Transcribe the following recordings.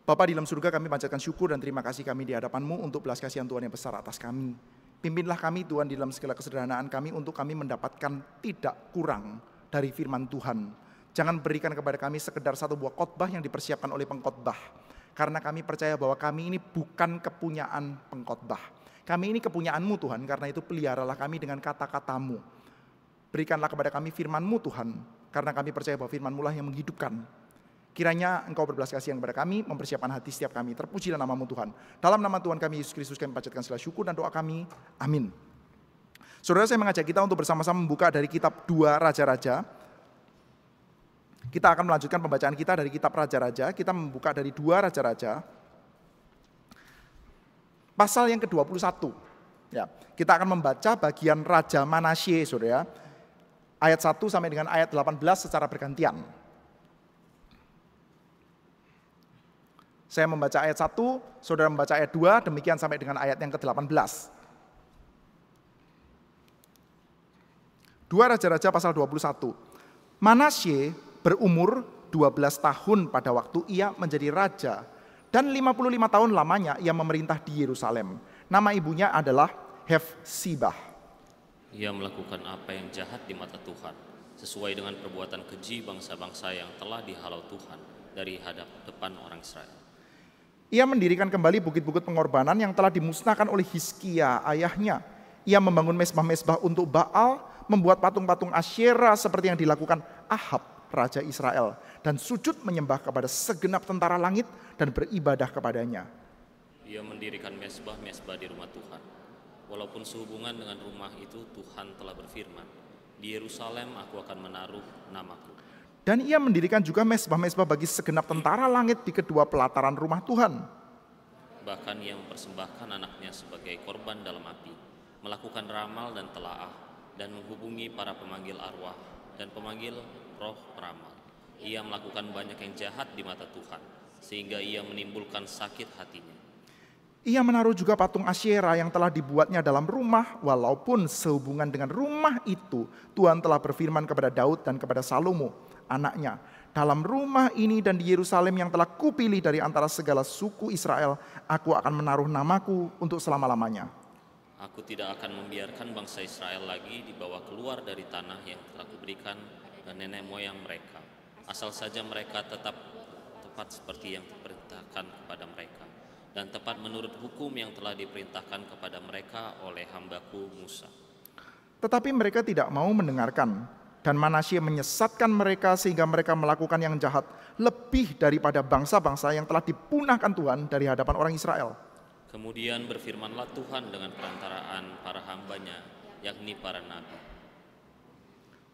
Bapa di dalam surga, kami panjatkan syukur dan terima kasih kami di hadapan-Mu untuk belas kasihan Tuhan yang besar atas kami. Pimpinlah kami Tuhan di dalam segala kesederhanaan kami untuk kami mendapatkan tidak kurang dari firman Tuhan. Jangan berikan kepada kami sekedar satu buah khotbah yang dipersiapkan oleh pengkhotbah. Karena kami percaya bahwa kami ini bukan kepunyaan pengkhotbah. Kami ini kepunyaan-Mu Tuhan, karena itu peliharalah kami dengan kata-kata-Mu. Berikanlah kepada kami firman-Mu Tuhan, karena kami percaya bahwa firman-Mu lah yang menghidupkan. Kiranya Engkau berbelas kasihan kepada kami, mempersiapkan hati setiap kami. Terpujilah nama-Mu Tuhan. Dalam nama Tuhan kami Yesus Kristus kami panjatkan segala syukur dan doa kami. Amin. Saudara, saya mengajak kita untuk bersama-sama membuka dari kitab 2 Raja-Raja. Kita akan melanjutkan pembacaan kita dari kitab Raja-Raja. Kita membuka dari 2 Raja-Raja. Pasal yang ke-21. Ya, kita akan membaca bagian Raja Manasye, saudara. Ayat 1 sampai dengan ayat 18 secara bergantian. Saya membaca ayat 1, saudara membaca ayat 2, demikian sampai dengan ayat yang ke-18. 2 Raja-Raja pasal 21. Manasye berumur 12 tahun pada waktu ia menjadi raja, dan 55 tahun lamanya ia memerintah di Yerusalem. Nama ibunya adalah Hefsibah. Ia melakukan apa yang jahat di mata Tuhan, sesuai dengan perbuatan keji bangsa-bangsa yang telah dihalau Tuhan dari depan orang Israel. Ia mendirikan kembali bukit-bukit pengorbanan yang telah dimusnahkan oleh Hizkia ayahnya. Ia membangun mezbah-mezbah untuk Baal, membuat patung-patung Asyera seperti yang dilakukan Ahab, raja Israel, dan sujud menyembah kepada segenap tentara langit dan beribadah kepadanya. Ia mendirikan mezbah-mezbah di rumah Tuhan. Walaupun sehubungan dengan rumah itu Tuhan telah berfirman, di Yerusalem aku akan menaruh namaku. Dan ia mendirikan juga mezbah-mezbah bagi segenap tentara langit di kedua pelataran rumah Tuhan. Bahkan ia mempersembahkan anaknya sebagai korban dalam api, melakukan ramal dan telaah, dan menghubungi para pemanggil arwah dan pemanggil roh peramal. Ia melakukan banyak yang jahat di mata Tuhan, sehingga ia menimbulkan sakit hatinya. Ia menaruh juga patung Asyera yang telah dibuatnya dalam rumah, walaupun sehubungan dengan rumah itu Tuhan telah berfirman kepada Daud dan kepada Salomo, anaknya, dalam rumah ini dan di Yerusalem yang telah kupilih dari antara segala suku Israel, aku akan menaruh namaku untuk selama-lamanya. Aku tidak akan membiarkan bangsa Israel lagi dibawa keluar dari tanah yang telah kuberikan ke nenek moyang mereka, asal saja mereka tetap tepat seperti yang diperintahkan kepada mereka, dan tepat menurut hukum yang telah diperintahkan kepada mereka oleh hambaku Musa. Tetapi mereka tidak mau mendengarkan, dan Manasye menyesatkan mereka sehingga mereka melakukan yang jahat lebih daripada bangsa-bangsa yang telah dipunahkan Tuhan dari hadapan orang Israel. Kemudian berfirmanlah Tuhan dengan perantaraan para hambanya, yakni para nabi.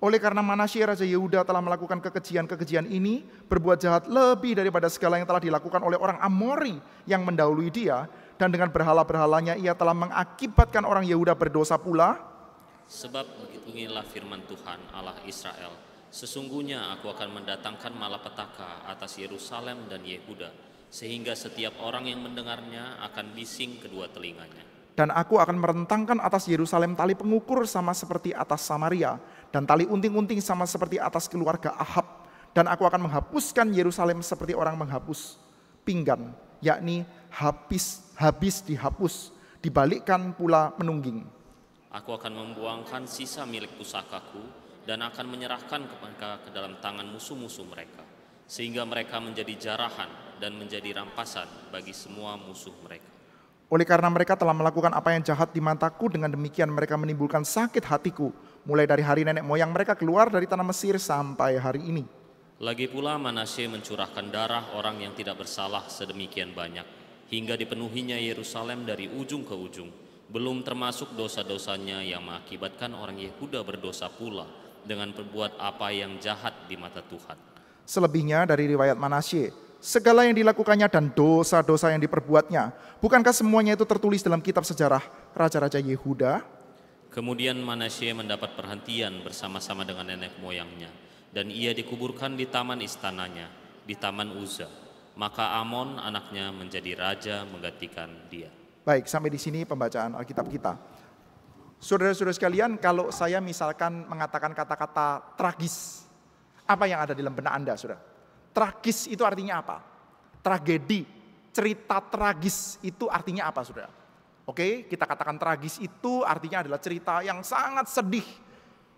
Oleh karena Manasye Raja Yehuda telah melakukan kekejian-kekejian ini, berbuat jahat lebih daripada segala yang telah dilakukan oleh orang Amori yang mendahului dia, dan dengan berhala-berhalanya ia telah mengakibatkan orang Yehuda berdosa pula. Sebab beginilah firman Tuhan Allah Israel, sesungguhnya aku akan mendatangkan malapetaka atas Yerusalem dan Yehuda, sehingga setiap orang yang mendengarnya akan bising kedua telinganya. Dan aku akan merentangkan atas Yerusalem tali pengukur sama seperti atas Samaria, dan tali unting-unting sama seperti atas keluarga Ahab. Dan aku akan menghapuskan Yerusalem seperti orang menghapus pinggan, yakni habis dihapus, dibalikkan pula menungging. Aku akan membuangkan sisa milik pusakaku dan akan menyerahkan mereka ke dalam tangan musuh-musuh mereka, sehingga mereka menjadi jarahan dan menjadi rampasan bagi semua musuh mereka. Oleh karena mereka telah melakukan apa yang jahat di mataku, dengan demikian mereka menimbulkan sakit hatiku, mulai dari hari nenek moyang mereka keluar dari tanah Mesir sampai hari ini. Lagi pula Manasye mencurahkan darah orang yang tidak bersalah sedemikian banyak, hingga dipenuhinya Yerusalem dari ujung ke ujung, belum termasuk dosa-dosanya yang mengakibatkan orang Yehuda berdosa pula dengan berbuat apa yang jahat di mata Tuhan. Selebihnya dari riwayat Manasye, segala yang dilakukannya dan dosa-dosa yang diperbuatnya, bukankah semuanya itu tertulis dalam kitab sejarah Raja-Raja Yehuda? Kemudian Manasye mendapat perhentian bersama-sama dengan nenek moyangnya, dan ia dikuburkan di taman istananya, di taman Uza. Maka Amon anaknya menjadi raja menggantikan dia. Baik, sampai di sini pembacaan Alkitab kita. Saudara-saudara sekalian, kalau saya misalkan mengatakan kata-kata tragis, apa yang ada di dalam benak Anda, saudara? Tragis itu artinya apa? Tragedi, cerita tragis itu artinya apa, saudara? Oke, kita katakan tragis itu artinya adalah cerita yang sangat sedih,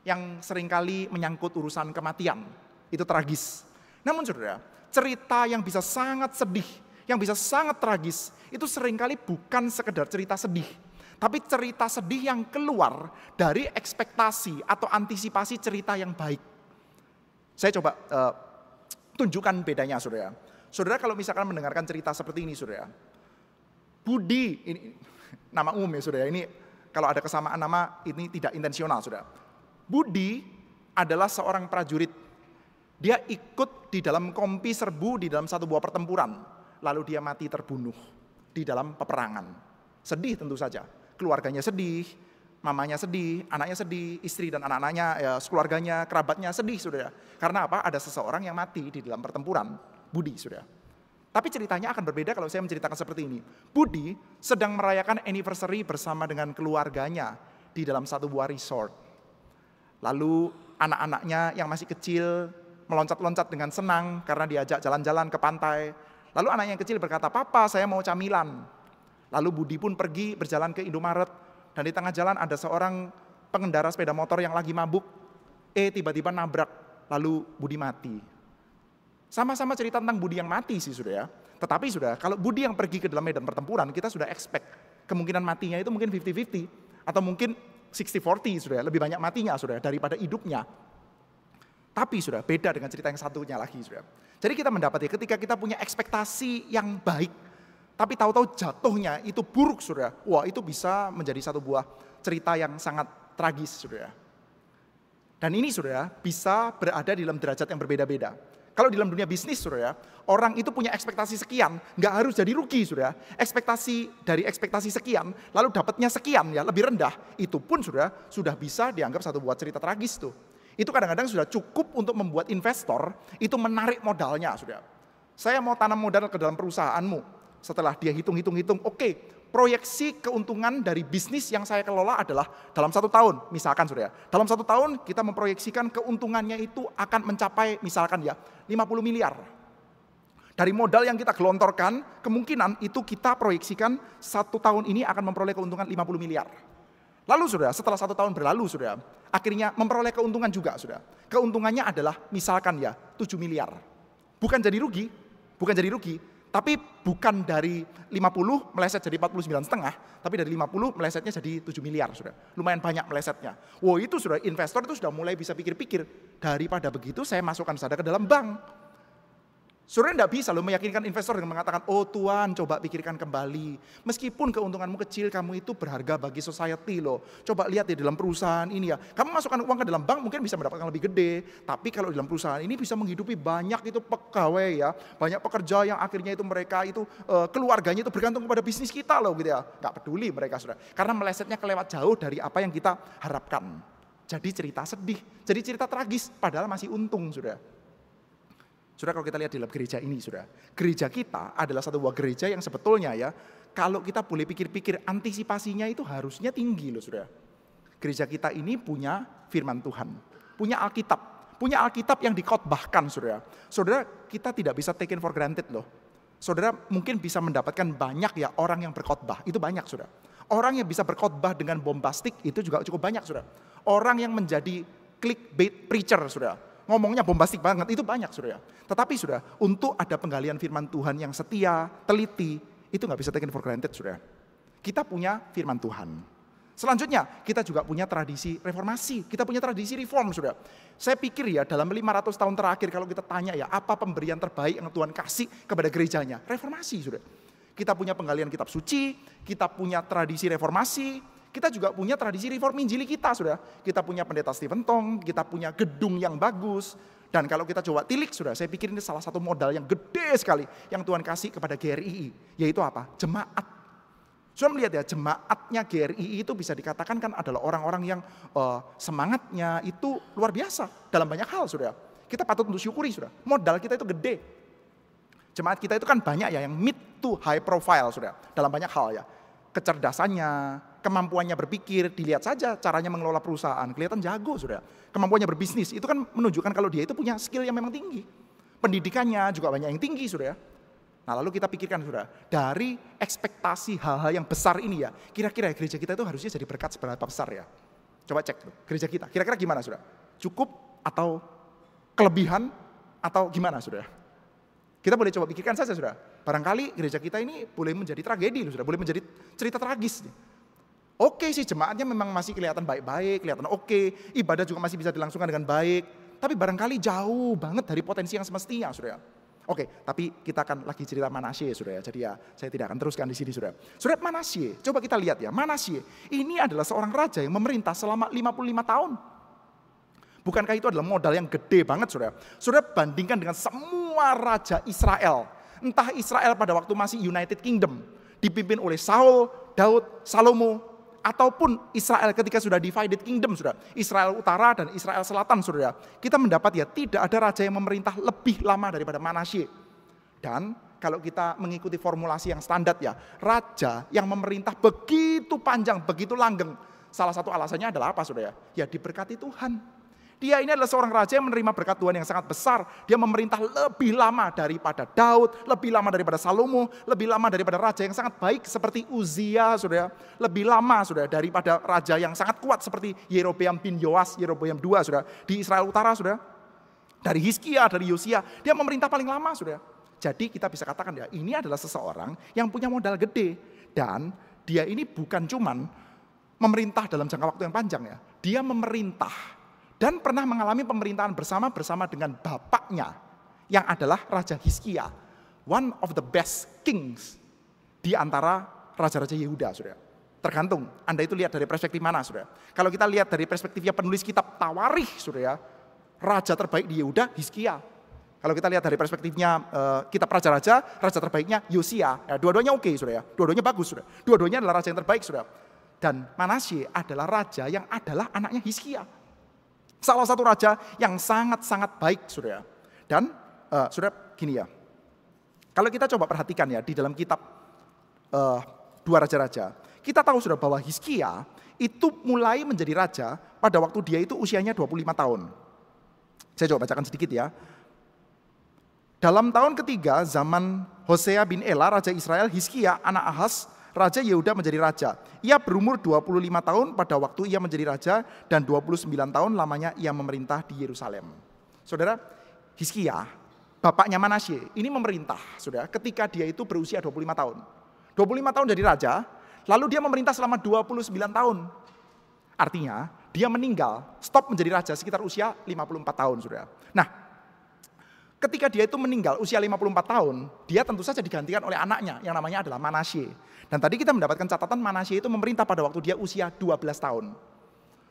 yang seringkali menyangkut urusan kematian. Itu tragis. Namun saudara, cerita yang bisa sangat sedih, yang bisa sangat tragis, itu seringkali bukan sekedar cerita sedih. Tapi cerita sedih yang keluar dari ekspektasi atau antisipasi cerita yang baik. Saya coba tunjukkan bedanya, saudara. Saudara kalau misalkan mendengarkan cerita seperti ini, saudara. Budi, ini nama umum ya, saudara. Ini kalau ada kesamaan nama, ini tidak intensional, saudara. Budi adalah seorang prajurit. Dia ikut di dalam kompi serbu di dalam satu buah pertempuran. Lalu dia mati terbunuh di dalam peperangan. Sedih tentu saja. Keluarganya sedih, mamanya sedih, anaknya sedih, istri dan anak-anaknya, ya, keluarganya, kerabatnya sedih, saudara. Karena apa? Ada seseorang yang mati di dalam pertempuran. Budi, saudara. Tapi ceritanya akan berbeda kalau saya menceritakan seperti ini. Budi sedang merayakan anniversary bersama dengan keluarganya di dalam satu buah resort. Lalu anak-anaknya yang masih kecil meloncat-loncat dengan senang karena diajak jalan-jalan ke pantai. Lalu anaknya yang kecil berkata, "Papa, saya mau camilan." Lalu Budi pun pergi berjalan ke Indomaret. Dan di tengah jalan ada seorang pengendara sepeda motor yang lagi mabuk. Tiba-tiba nabrak. Lalu Budi mati. Sama-sama cerita tentang Budi yang mati sih, saudara. Tetapi saudara, kalau Budi yang pergi ke dalam medan pertempuran, kita sudah expect kemungkinan matinya itu mungkin 50-50. Atau mungkin 60-40, saudara. Lebih banyak matinya, saudara, daripada hidupnya. Tapi saudara, beda dengan cerita yang satunya lagi, saudara. Jadi kita mendapati ketika kita punya ekspektasi yang baik, tapi tahu-tahu jatuhnya itu buruk, saudara. Wah, itu bisa menjadi satu buah cerita yang sangat tragis, saudara. Dan ini, saudara, bisa berada di dalam derajat yang berbeda-beda. Kalau di dalam dunia bisnis, saudara, orang itu punya ekspektasi sekian, nggak harus jadi rugi, saudara. Ekspektasi sekian, lalu dapatnya sekian, ya lebih rendah. Itu pun, saudara, sudah bisa dianggap satu buah cerita tragis tuh. Itu kadang-kadang sudah cukup untuk membuat investor itu menarik modalnya, saudara. Saya mau tanam modal ke dalam perusahaanmu. Setelah dia hitung-hitung, oke, proyeksi keuntungan dari bisnis yang saya kelola adalah dalam 1 tahun. Misalkan, saudara, dalam 1 tahun kita memproyeksikan keuntungannya itu akan mencapai misalkan ya 50 miliar. Dari modal yang kita gelontorkan, kemungkinan itu kita proyeksikan 1 tahun ini akan memperoleh keuntungan 50 miliar. Lalu, saudara, setelah 1 tahun berlalu, saudara, akhirnya memperoleh keuntungan juga, saudara. Keuntungannya adalah misalkan ya 7 miliar. Bukan jadi rugi, tapi bukan dari 50 meleset jadi 49,5, tapi dari 50 melesetnya jadi 7 miliar, saudara. Lumayan banyak melesetnya. Wow, itu saudara, investor itu sudah mulai bisa pikir-pikir, daripada begitu saya masukkan saja ke dalam bank. Saudara tidak bisa loh meyakinkan investor dengan mengatakan, "Oh Tuhan, coba pikirkan kembali. Meskipun keuntunganmu kecil, kamu itu berharga bagi society loh. Coba lihat di dalam perusahaan ini ya. Kamu masukkan uang ke dalam bank mungkin bisa mendapatkan lebih gede. Tapi kalau di dalam perusahaan ini bisa menghidupi banyak itu pegawai ya. Banyak pekerja yang akhirnya itu mereka itu keluarganya itu bergantung kepada bisnis kita loh gitu ya." Gak peduli mereka, saudara. Karena melesetnya kelewat jauh dari apa yang kita harapkan. Jadi cerita sedih, jadi cerita tragis, padahal masih untung, saudara. Saudara, kalau kita lihat di dalam gereja ini, saudara, gereja kita adalah satu buah gereja yang sebetulnya ya, kalau kita boleh pikir-pikir, antisipasinya itu harusnya tinggi loh, saudara. Gereja kita ini punya firman Tuhan, punya Alkitab yang dikhotbahkan, saudara. Saudara, kita tidak bisa taken for granted loh. Saudara mungkin bisa mendapatkan banyak ya orang yang berkhotbah, itu banyak, saudara. Orang yang bisa berkhotbah dengan bombastik itu juga cukup banyak, saudara. Orang yang menjadi clickbait preacher, saudara. Ngomongnya bombastik banget, itu banyak, saudara. Tetapi, saudara, untuk ada penggalian firman Tuhan yang setia, teliti, itu nggak bisa taken for granted, saudara. Kita punya firman Tuhan. Selanjutnya, kita juga punya tradisi reformasi. Kita punya tradisi reform, saudara. Saya pikir ya, dalam 500 tahun terakhir, kalau kita tanya ya, apa pemberian terbaik yang Tuhan kasih kepada gerejanya? Reformasi, saudara. Kita punya penggalian kitab suci, kita punya tradisi reformasi, kita juga punya tradisi reform Injili kita, saudara. Kita punya pendeta Stephen Tong, kita punya gedung yang bagus. Dan kalau kita coba tilik, saudara, saya pikir ini salah satu modal yang gede sekali yang Tuhan kasih kepada GRII. Yaitu apa? Jemaat. Saudara melihat ya, jemaatnya GRII itu bisa dikatakan kan adalah orang-orang yang semangatnya itu luar biasa dalam banyak hal, saudara. Kita patut untuk syukuri, saudara. Modal kita itu gede. Jemaat kita itu kan banyak ya yang mid to high profile, saudara. Dalam banyak hal ya. Kecerdasannya, kemampuannya berpikir, dilihat saja caranya mengelola perusahaan, kelihatan jago, saudara. Kemampuannya berbisnis, itu kan menunjukkan kalau dia itu punya skill yang memang tinggi. Pendidikannya juga banyak yang tinggi, saudara. Nah lalu kita pikirkan saudara, dari ekspektasi hal-hal yang besar ini ya, kira-kira gereja kita itu harusnya jadi berkat seberapa besar ya? Coba cek tuh, gereja kita, kira-kira gimana saudara? Cukup atau kelebihan atau gimana saudara? Kita boleh coba pikirkan saja saudara. Barangkali gereja kita ini boleh menjadi tragedi saudara, boleh menjadi cerita tragis. Oke sih jemaatnya memang masih kelihatan baik-baik, kelihatan oke, ibadah juga masih bisa dilangsungkan dengan baik. Tapi barangkali jauh banget dari potensi yang semestinya saudara. Oke, tapi kita akan lagi cerita Manasye saudara. Jadi ya saya tidak akan teruskan di sini saudara. Saudara Manasye, coba kita lihat ya. Manasye ini adalah seorang raja yang memerintah selama 55 tahun. Bukankah itu adalah modal yang gede banget saudara? Saudara bandingkan dengan semua raja Israel. Entah Israel pada waktu masih United Kingdom, dipimpin oleh Saul, Daud, Salomo, ataupun Israel ketika sudah divided kingdom saudara. Israel utara dan Israel selatan saudara. Kita mendapat ya tidak ada raja yang memerintah lebih lama daripada Manasye. Dan kalau kita mengikuti formulasi yang standar ya, raja yang memerintah begitu panjang, begitu langgeng. Salah satu alasannya adalah apa saudara? Ya diberkati Tuhan. Dia ini adalah seorang raja yang menerima berkat Tuhan yang sangat besar. Dia memerintah lebih lama daripada Daud, lebih lama daripada Salomo, lebih lama daripada raja yang sangat baik seperti Uzia, saudara. Lebih lama, saudara, daripada raja yang sangat kuat seperti Yerobeam bin Yoas, Yerobeam II, saudara. Di Israel Utara, saudara. Dari Hizkia, dari Yosia, dia memerintah paling lama, saudara. Jadi kita bisa katakan ya, ini adalah seseorang yang punya modal gede. Dan dia ini bukan cuman memerintah dalam jangka waktu yang panjang ya. Dia memerintah dan pernah mengalami pemerintahan bersama dengan bapaknya yang adalah Raja Hizkia, one of the best kings di antara raja-raja Yehuda, saudara. Tergantung Anda itu lihat dari perspektif mana, saudara. Kalau kita lihat dari perspektifnya penulis kitab Tawarikh, saudara, raja terbaik di Yehuda Hizkia. Kalau kita lihat dari perspektifnya kitab raja-raja, raja terbaiknya Yosia. Ya, dua-duanya oke, saudara. Dua-duanya bagus, saudara. Dua-duanya adalah raja yang terbaik, saudara. Dan Manasye adalah raja yang adalah anaknya Hizkia. Salah satu raja yang sangat-sangat baik, saudara. Dan saudara gini ya, kalau kita coba perhatikan ya di dalam kitab dua raja-raja, kita tahu saudara bahwa Hizkia itu mulai menjadi raja pada waktu dia itu usianya 25 tahun. Saya coba bacakan sedikit ya. Dalam tahun ketiga zaman Hosea bin Ela, raja Israel, Hizkia anak Ahaz, Raja Yehuda menjadi raja. Ia berumur 25 tahun pada waktu ia menjadi raja dan 29 tahun lamanya ia memerintah di Yerusalem. Saudara, Hizkia, bapaknya Manasye, ini memerintah, saudara, ketika dia itu berusia 25 tahun. 25 tahun jadi raja, lalu dia memerintah selama 29 tahun. Artinya, dia meninggal, stop menjadi raja sekitar usia 54 tahun, saudara. Nah, ketika dia itu meninggal usia 54 tahun, dia tentu saja digantikan oleh anaknya yang namanya adalah Manasye. Dan tadi kita mendapatkan catatan Manasye itu memerintah pada waktu dia usia 12 tahun.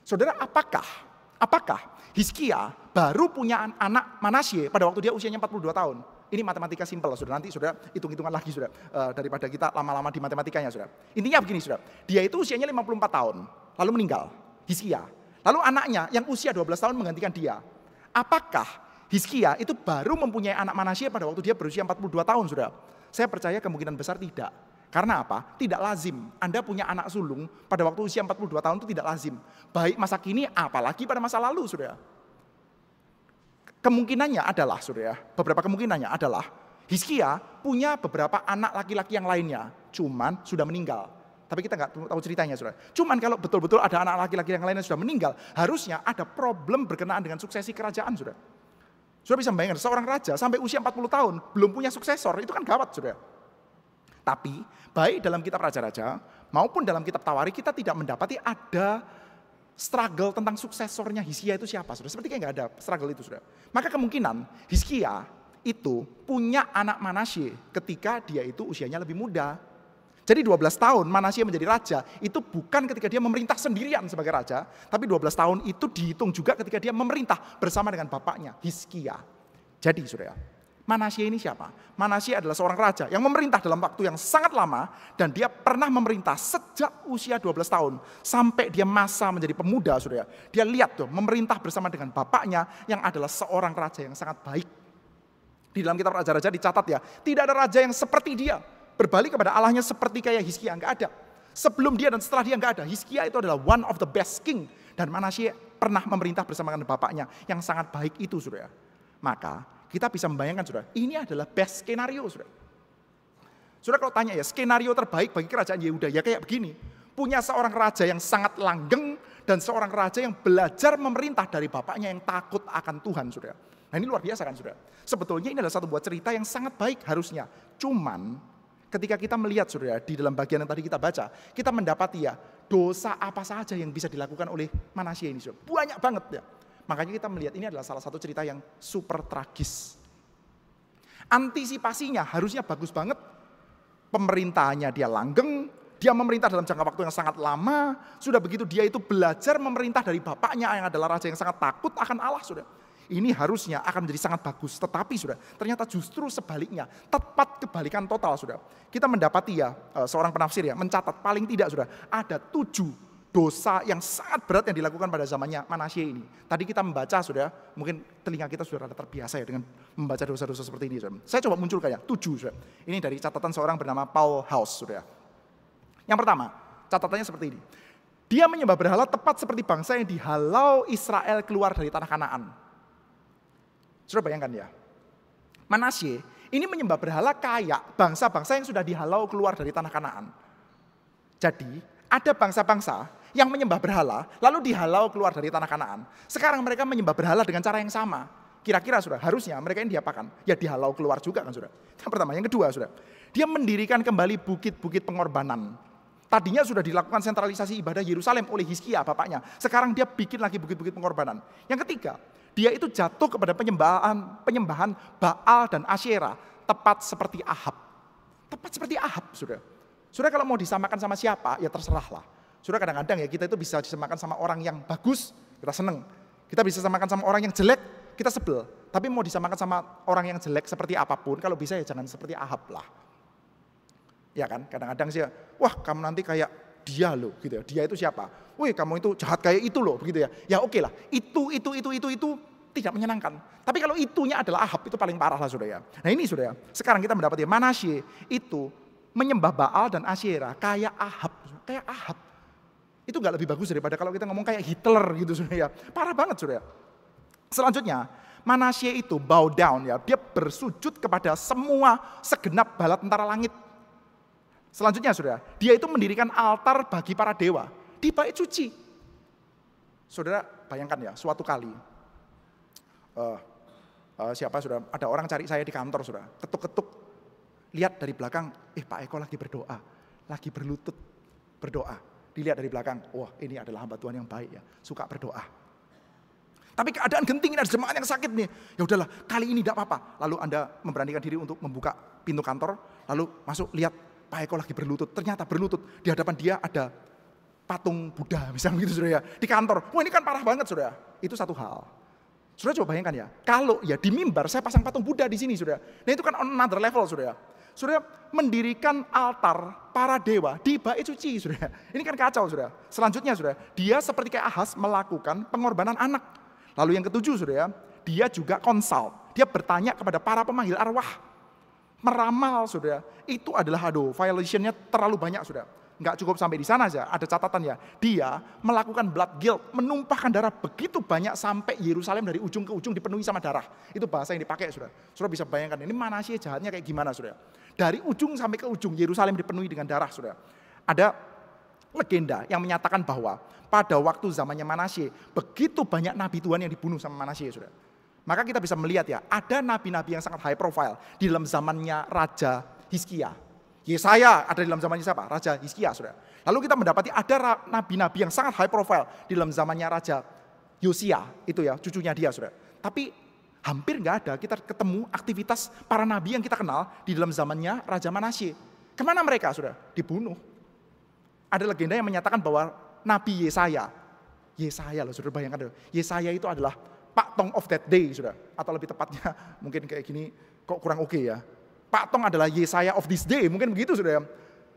Saudara, apakah Hizkia baru punya anak Manasye pada waktu dia usianya 42 tahun? Ini matematika simpel, saudara. Nanti saudara hitung-hitungan lagi, saudara. Daripada kita lama-lama di matematikanya, saudara. Intinya begini, saudara. Dia itu usianya 54 tahun, lalu meninggal, Hizkia. Lalu anaknya yang usia 12 tahun menggantikan dia. Apakah Hizkia itu baru mempunyai anak Manasye pada waktu dia berusia 42 tahun, saudara? Saya percaya kemungkinan besar tidak. Karena apa? Tidak lazim. Anda punya anak sulung pada waktu usia 42 tahun itu tidak lazim. Baik masa kini, apalagi pada masa lalu, saudara. Kemungkinannya adalah, saudara, beberapa kemungkinannya adalah Hizkia punya beberapa anak laki-laki yang lainnya, cuman sudah meninggal. Tapi kita nggak tahu ceritanya, saudara. Cuman kalau betul-betul ada anak laki-laki yang lainnya sudah meninggal, harusnya ada problem berkenaan dengan suksesi kerajaan, saudara. Saudara bisa bayangkan, seorang raja sampai usia 40 tahun belum punya suksesor, itu kan gawat, saudara. Tapi baik dalam kitab raja-raja maupun dalam kitab Tawarikh kita tidak mendapati ada struggle tentang suksesornya Hizkia itu siapa, saudara. Seperti kayak nggak ada struggle itu, saudara. Maka kemungkinan Hizkia itu punya anak Manasye ketika dia itu usianya lebih muda. Jadi 12 tahun Manasye menjadi raja itu bukan ketika dia memerintah sendirian sebagai raja, tapi 12 tahun itu dihitung juga ketika dia memerintah bersama dengan bapaknya Hizkia. Jadi saudara, Manasye ini siapa? Manasye adalah seorang raja yang memerintah dalam waktu yang sangat lama dan dia pernah memerintah sejak usia 12 tahun sampai dia masa menjadi pemuda, saudara. Dia lihat tuh memerintah bersama dengan bapaknya yang adalah seorang raja yang sangat baik. Di dalam kitab raja-raja dicatat ya, tidak ada raja yang seperti dia. Berbalik kepada Allahnya seperti kayak Hizkia, enggak ada. Sebelum dia dan setelah dia enggak ada. Hizkia itu adalah one of the best king. Dan Manasye pernah memerintah bersama dengan bapaknya yang sangat baik itu, saudara. Maka kita bisa membayangkan, saudara, ini adalah best skenario, saudara. Saudara kalau tanya ya, skenario terbaik bagi kerajaan Yehuda ya kayak begini. Punya seorang raja yang sangat langgeng dan seorang raja yang belajar memerintah dari bapaknya yang takut akan Tuhan, saudara. Nah ini luar biasa kan, saudara. Sebetulnya ini adalah satu buah cerita yang sangat baik harusnya. Cuman ketika kita melihat, saudara, di dalam bagian yang tadi kita baca, kita mendapati ya dosa apa saja yang bisa dilakukan oleh Manasye ini, saudara. Banyak banget ya. Makanya kita melihat ini adalah salah satu cerita yang super tragis. Antisipasinya harusnya bagus banget. Pemerintahannya dia langgeng, dia memerintah dalam jangka waktu yang sangat lama. Sudah begitu dia itu belajar memerintah dari bapaknya yang adalah raja yang sangat takut akan Allah, saudara. Ini harusnya akan menjadi sangat bagus. Tetapi saudara, ternyata justru sebaliknya. Tepat kebalikan total, saudara. Kita mendapati ya, seorang penafsir ya, mencatat paling tidak saudara, ada 7 dosa yang sangat berat yang dilakukan pada zamannya Manasye ini. Tadi kita membaca, saudara, mungkin telinga kita sudah rada terbiasa ya dengan membaca dosa-dosa seperti ini, saudara. Saya coba munculkan ya, 7, saudara. Ini dari catatan seorang bernama Paul House, saudara. Yang pertama, catatannya seperti ini. Dia menyembah berhala tepat seperti bangsa yang dihalau Israel keluar dari tanah Kanaan. Saudara bayangkan ya, Manasye ini menyembah berhala kayak bangsa-bangsa yang sudah dihalau keluar dari tanah Kanaan. Jadi, ada bangsa-bangsa yang menyembah berhala, lalu dihalau keluar dari tanah Kanaan. Sekarang mereka menyembah berhala dengan cara yang sama. Kira-kira saudara, harusnya mereka ini diapakan? Ya dihalau keluar juga kan saudara. Yang pertama, yang kedua saudara, dia mendirikan kembali bukit-bukit pengorbanan. Tadinya sudah dilakukan sentralisasi ibadah Yerusalem oleh Hizkia bapaknya. Sekarang dia bikin lagi bukit-bukit pengorbanan. Yang ketiga, dia itu jatuh kepada penyembahan Baal dan Asyera. Tepat seperti Ahab. Tepat seperti Ahab saudara. Saudara kalau mau disamakan sama siapa, ya terserah lah. Saudara kadang-kadang ya kita itu bisa disamakan sama orang yang bagus, kita seneng. Kita bisa disamakan sama orang yang jelek, kita sebel. Tapi mau disamakan sama orang yang jelek seperti apapun, kalau bisa ya jangan seperti Ahab lah. Ya kan, kadang-kadang sih, wah kamu nanti kayak dia loh, gitu ya. Dia itu siapa? Wih kamu itu jahat kayak itu loh, begitu ya. Ya oke lah, itu tidak menyenangkan. Tapi kalau itunya adalah Ahab, itu paling parah lah saudara ya. Nah ini saudara, sekarang kita mendapati Manasye itu menyembah Baal dan Asyera kayak Ahab. Itu gak lebih bagus daripada kalau kita ngomong kayak Hitler gitu saudara ya. Parah banget saudara. Selanjutnya, Manasye itu bow down ya. Dia bersujud kepada semua segenap bala tentara langit. Selanjutnya saudara, dia itu mendirikan altar bagi para dewa di bait suci. Saudara bayangkan ya, suatu kali siapa saudara, ada orang cari saya di kantor saudara, ketuk-ketuk, lihat dari belakang, Pak Eko lagi berdoa, lagi berlutut berdoa. Dilihat dari belakang, wah ini adalah hamba Tuhan yang baik ya, suka berdoa. Tapi keadaan genting, ini ada jemaat yang sakit nih. Ya udahlah, kali ini tidak apa-apa. Lalu Anda memberanikan diri untuk membuka pintu kantor, lalu masuk, lihat Pak Eko lagi berlutut. Ternyata berlutut, di hadapan dia ada patung Buddha, misalnya gitu saudara ya. Di kantor, wah ini kan parah banget saudara. Itu satu hal. Saudara coba bayangkan ya, kalau ya di mimbar saya pasang patung Buddha di sini saudara. Nah itu kan on another level saudara. Saudara mendirikan altar para dewa di bait suci saudara. Ini kan kacau saudara. Selanjutnya saudara, dia seperti kayak Ahaz melakukan pengorbanan anak. Lalu yang ketujuh saudara, dia juga konsult. Dia bertanya kepada para pemanggil arwah. Meramal saudara, itu adalah violationnya terlalu banyak saudara. Enggak cukup sampai di sana aja, ada catatan ya. Dia melakukan blood guilt, menumpahkan darah begitu banyak sampai Yerusalem dari ujung ke ujung dipenuhi sama darah. Itu bahasa yang dipakai saudara. Saudara bisa bayangkan ini Manasye jahatnya kayak gimana saudara. Dari ujung sampai ke ujung Yerusalem dipenuhi dengan darah saudara. Ada legenda yang menyatakan bahwa pada waktu zamannya Manasye begitu banyak nabi Tuhan yang dibunuh sama Manasye saudara. Maka kita bisa melihat ya, ada nabi-nabi yang sangat high profile di dalam zamannya Raja Hizkia. Yesaya ada di dalam zamannya siapa? Raja Hizkia saudara. Lalu kita mendapati ada nabi-nabi yang sangat high profile di dalam zamannya Raja Yosia, itu ya cucunya dia saudara. Tapi hampir nggak ada kita ketemu aktivitas para nabi yang kita kenal di dalam zamannya Raja Manasye. Kemana mereka saudara? Dibunuh. Ada legenda yang menyatakan bahwa Nabi Yesaya loh saudara, bayangkan loh. Yesaya itu adalah Pak Tong of that day saudara. Atau lebih tepatnya mungkin kayak gini kok kurang oke ya. Pak Tong adalah Yesaya of this day, mungkin begitu saudara.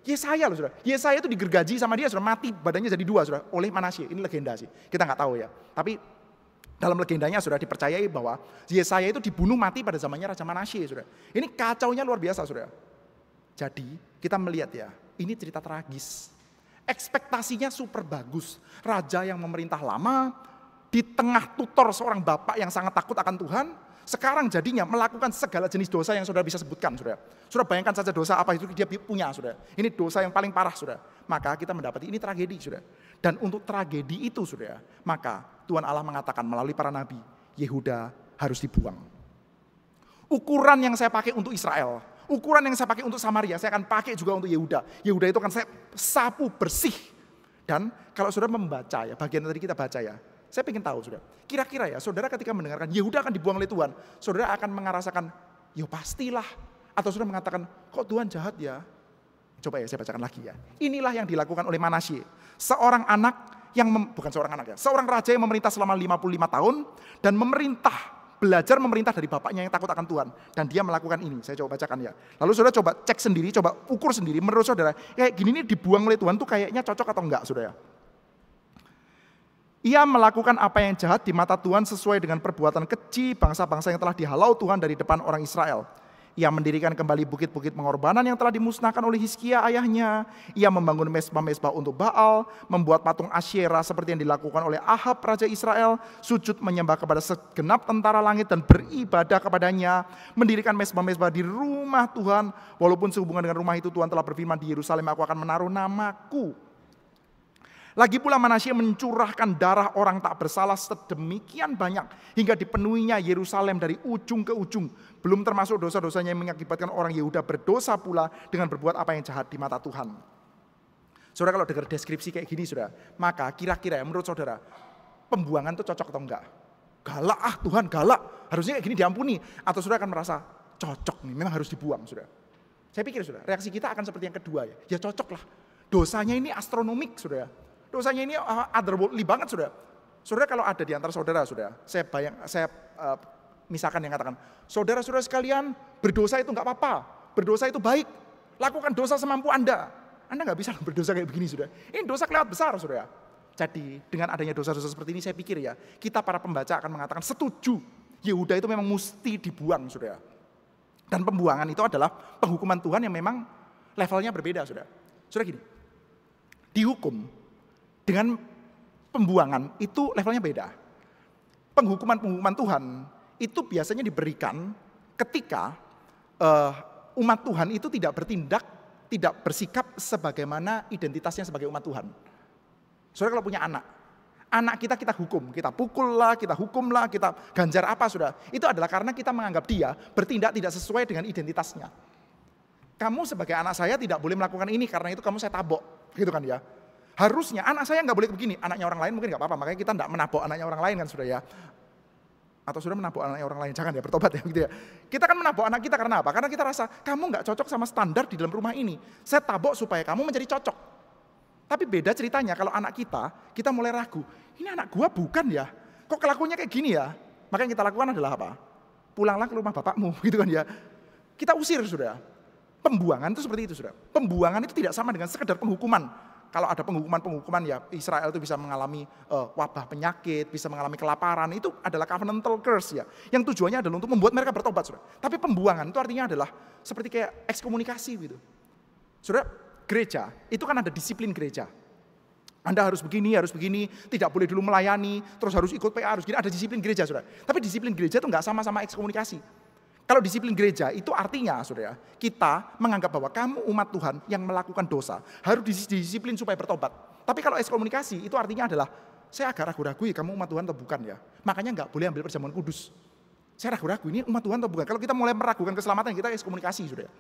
Yesaya loh saudara. Yesaya itu digergaji sama dia saudara, mati badannya jadi dua saudara oleh Manasye. Ini legenda sih, kita nggak tahu ya. Tapi dalam legendanya sudah dipercayai bahwa Yesaya itu dibunuh mati pada zamannya Raja Manasye saudara. Ini kacaunya luar biasa saudara. Jadi kita melihat ya, ini cerita tragis. Ekspektasinya super bagus. Raja yang memerintah lama, di tengah tutor seorang bapak yang sangat takut akan Tuhan, sekarang jadinya melakukan segala jenis dosa yang saudara bisa sebutkan, saudara. Saudara bayangkan saja dosa apa itu dia punya, saudara. Ini dosa yang paling parah, saudara. Maka kita mendapati ini tragedi, saudara. Dan untuk tragedi itu, saudara, maka Tuhan Allah mengatakan melalui para nabi, Yehuda harus dibuang. Ukuran yang saya pakai untuk Israel, ukuran yang saya pakai untuk Samaria, saya akan pakai juga untuk Yehuda. Yehuda itu akan saya sapu bersih. Dan kalau saudara membaca ya, bagian tadi kita baca ya, saya ingin tahu saudara, kira-kira ya saudara ketika mendengarkan Yehuda akan dibuang oleh Tuhan, saudara akan merasakan, ya pastilah. Atau saudara mengatakan, kok Tuhan jahat ya? Coba ya saya bacakan lagi ya. Inilah yang dilakukan oleh Manasye. Seorang anak yang, bukan seorang anak ya, seorang raja yang memerintah selama 55 tahun dan belajar memerintah dari bapaknya yang takut akan Tuhan. Dan dia melakukan ini, saya coba bacakan ya. Lalu saudara coba cek sendiri, coba ukur sendiri menurut saudara, kayak gini nih dibuang oleh Tuhan tuh kayaknya cocok atau enggak saudara. Ia melakukan apa yang jahat di mata Tuhan sesuai dengan perbuatan keji bangsa-bangsa yang telah dihalau Tuhan dari depan orang Israel. Ia mendirikan kembali bukit-bukit pengorbanan yang telah dimusnahkan oleh Hizkia ayahnya. Ia membangun mezbah-mezbah untuk Baal, membuat patung Asyera seperti yang dilakukan oleh Ahab raja Israel, sujud menyembah kepada segenap tentara langit dan beribadah kepadanya, mendirikan mezbah-mezbah di rumah Tuhan, walaupun sehubungan dengan rumah itu Tuhan telah berfirman, di Yerusalem aku akan menaruh namaku. Lagi pula Manasye mencurahkan darah orang tak bersalah sedemikian banyak hingga dipenuhinya Yerusalem dari ujung ke ujung. Belum termasuk dosa-dosanya yang mengakibatkan orang Yehuda berdosa pula dengan berbuat apa yang jahat di mata Tuhan. Saudara kalau dengar deskripsi kayak gini saudara, maka kira-kira ya menurut saudara, pembuangan itu cocok atau enggak? Galak Tuhan galak, harusnya kayak gini diampuni. Atau saudara akan merasa cocok nih, memang harus dibuang saudara. Saya pikir saudara, reaksi kita akan seperti yang kedua ya. Ya cocok lah, dosanya ini astronomik saudara. Dosanya ini otherworldly banget saudara. Saudara kalau ada di antara saudara, saya misalkan yang katakan, saudara-saudara sekalian berdosa itu enggak apa-apa, berdosa itu baik, lakukan dosa semampu Anda. Anda enggak bisa berdosa kayak begini saudara. Ini dosa kelewat besar saudara. Jadi dengan adanya dosa-dosa seperti ini saya pikir ya, kita para pembaca akan mengatakan setuju, Yehuda itu memang mesti dibuang saudara. Dan pembuangan itu adalah penghukuman Tuhan yang memang levelnya berbeda saudara. Saudara gini, dihukum dengan pembuangan itu levelnya beda. Penghukuman Tuhan itu biasanya diberikan ketika umat Tuhan itu tidak bertindak, tidak bersikap sebagaimana identitasnya sebagai umat Tuhan. Saudara kalau punya anak kita hukum, kita pukul lah, kita hukum lah, kita ganjar apa saudara. Itu adalah karena kita menganggap dia bertindak tidak sesuai dengan identitasnya. Kamu sebagai anak saya tidak boleh melakukan ini karena itu kamu saya tabok, gitu kan ya. Harusnya anak saya nggak boleh begini, anaknya orang lain mungkin nggak apa-apa, makanya kita nggak menabok anaknya orang lain kan sudah ya. Atau sudah menabok anaknya orang lain, jangan ya bertobat ya gitu ya. Kita kan menabok anak kita karena apa? Karena kita rasa kamu nggak cocok sama standar di dalam rumah ini. Saya tabok supaya kamu menjadi cocok. Tapi beda ceritanya kalau anak kita mulai ragu, ini anak gua bukan ya? Kok kelakuannya kayak gini ya? Maka yang kita lakukan adalah apa? Pulanglah ke rumah bapakmu gitu kan ya. Kita usir sudah. Pembuangan itu seperti itu sudah. Pembuangan itu tidak sama dengan sekedar penghukuman. Kalau ada penghukuman ya Israel itu bisa mengalami wabah penyakit, bisa mengalami kelaparan, itu adalah covenantal curse ya. Yang tujuannya adalah untuk membuat mereka bertobat saudara. Tapi pembuangan itu artinya adalah seperti kayak ekskomunikasi gitu. Saudara, gereja itu kan ada disiplin gereja. Anda harus begini, tidak boleh dulu melayani, terus harus ikut PA, harus gini, ada disiplin gereja saudara. Tapi disiplin gereja itu nggak sama-sama ekskomunikasi. Kalau disiplin gereja itu artinya saudara, kita menganggap bahwa kamu umat Tuhan yang melakukan dosa harus disiplin supaya bertobat. Tapi kalau ekskomunikasi itu artinya adalah saya agak ragu-ragu ya kamu umat Tuhan atau bukan ya. Makanya nggak boleh ambil perjamuan kudus. Saya ragu-ragu ini umat Tuhan atau bukan. Kalau kita mulai meragukan keselamatan kita ekskomunikasi saudara.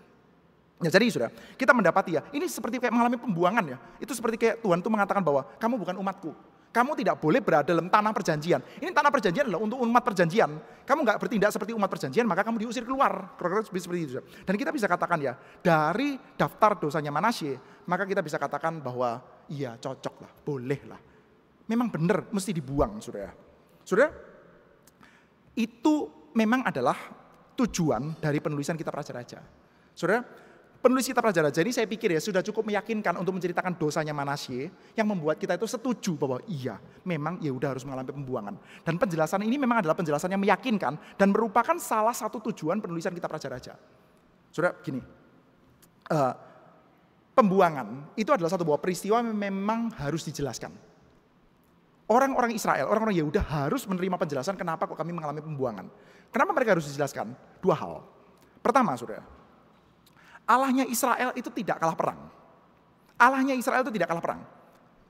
Ya jadi saudara, kita mendapati ya, ini seperti kayak mengalami pembuangan ya. Itu seperti kayak Tuhan itu mengatakan bahwa kamu bukan umatku. Kamu tidak boleh berada dalam tanah perjanjian. Ini tanah perjanjian adalah untuk umat perjanjian. Kamu nggak bertindak seperti umat perjanjian, maka kamu diusir keluar. Kira-kira seperti itu. Dan kita bisa katakan ya, dari daftar dosanya Manasye, maka kita bisa katakan bahwa iya cocok lah, boleh lah. Memang benar, mesti dibuang saudara. Saudara, itu memang adalah tujuan dari penulisan kitab Raja-Raja. Saudara, penulis kitab Raja-Raja ini saya pikir ya sudah cukup meyakinkan untuk menceritakan dosanya Manasye yang membuat kita itu setuju bahwa iya memang Yehuda harus mengalami pembuangan. Dan penjelasan ini memang adalah penjelasan yang meyakinkan dan merupakan salah satu tujuan penulisan kitab Raja-Raja. Saudara gini, pembuangan itu adalah satu buah peristiwa yang memang harus dijelaskan. Orang-orang Israel, orang-orang Yehuda harus menerima penjelasan kenapa kok kami mengalami pembuangan. Kenapa mereka harus dijelaskan? Dua hal. Pertama, saudara, Allahnya Israel itu tidak kalah perang. Allahnya Israel itu tidak kalah perang.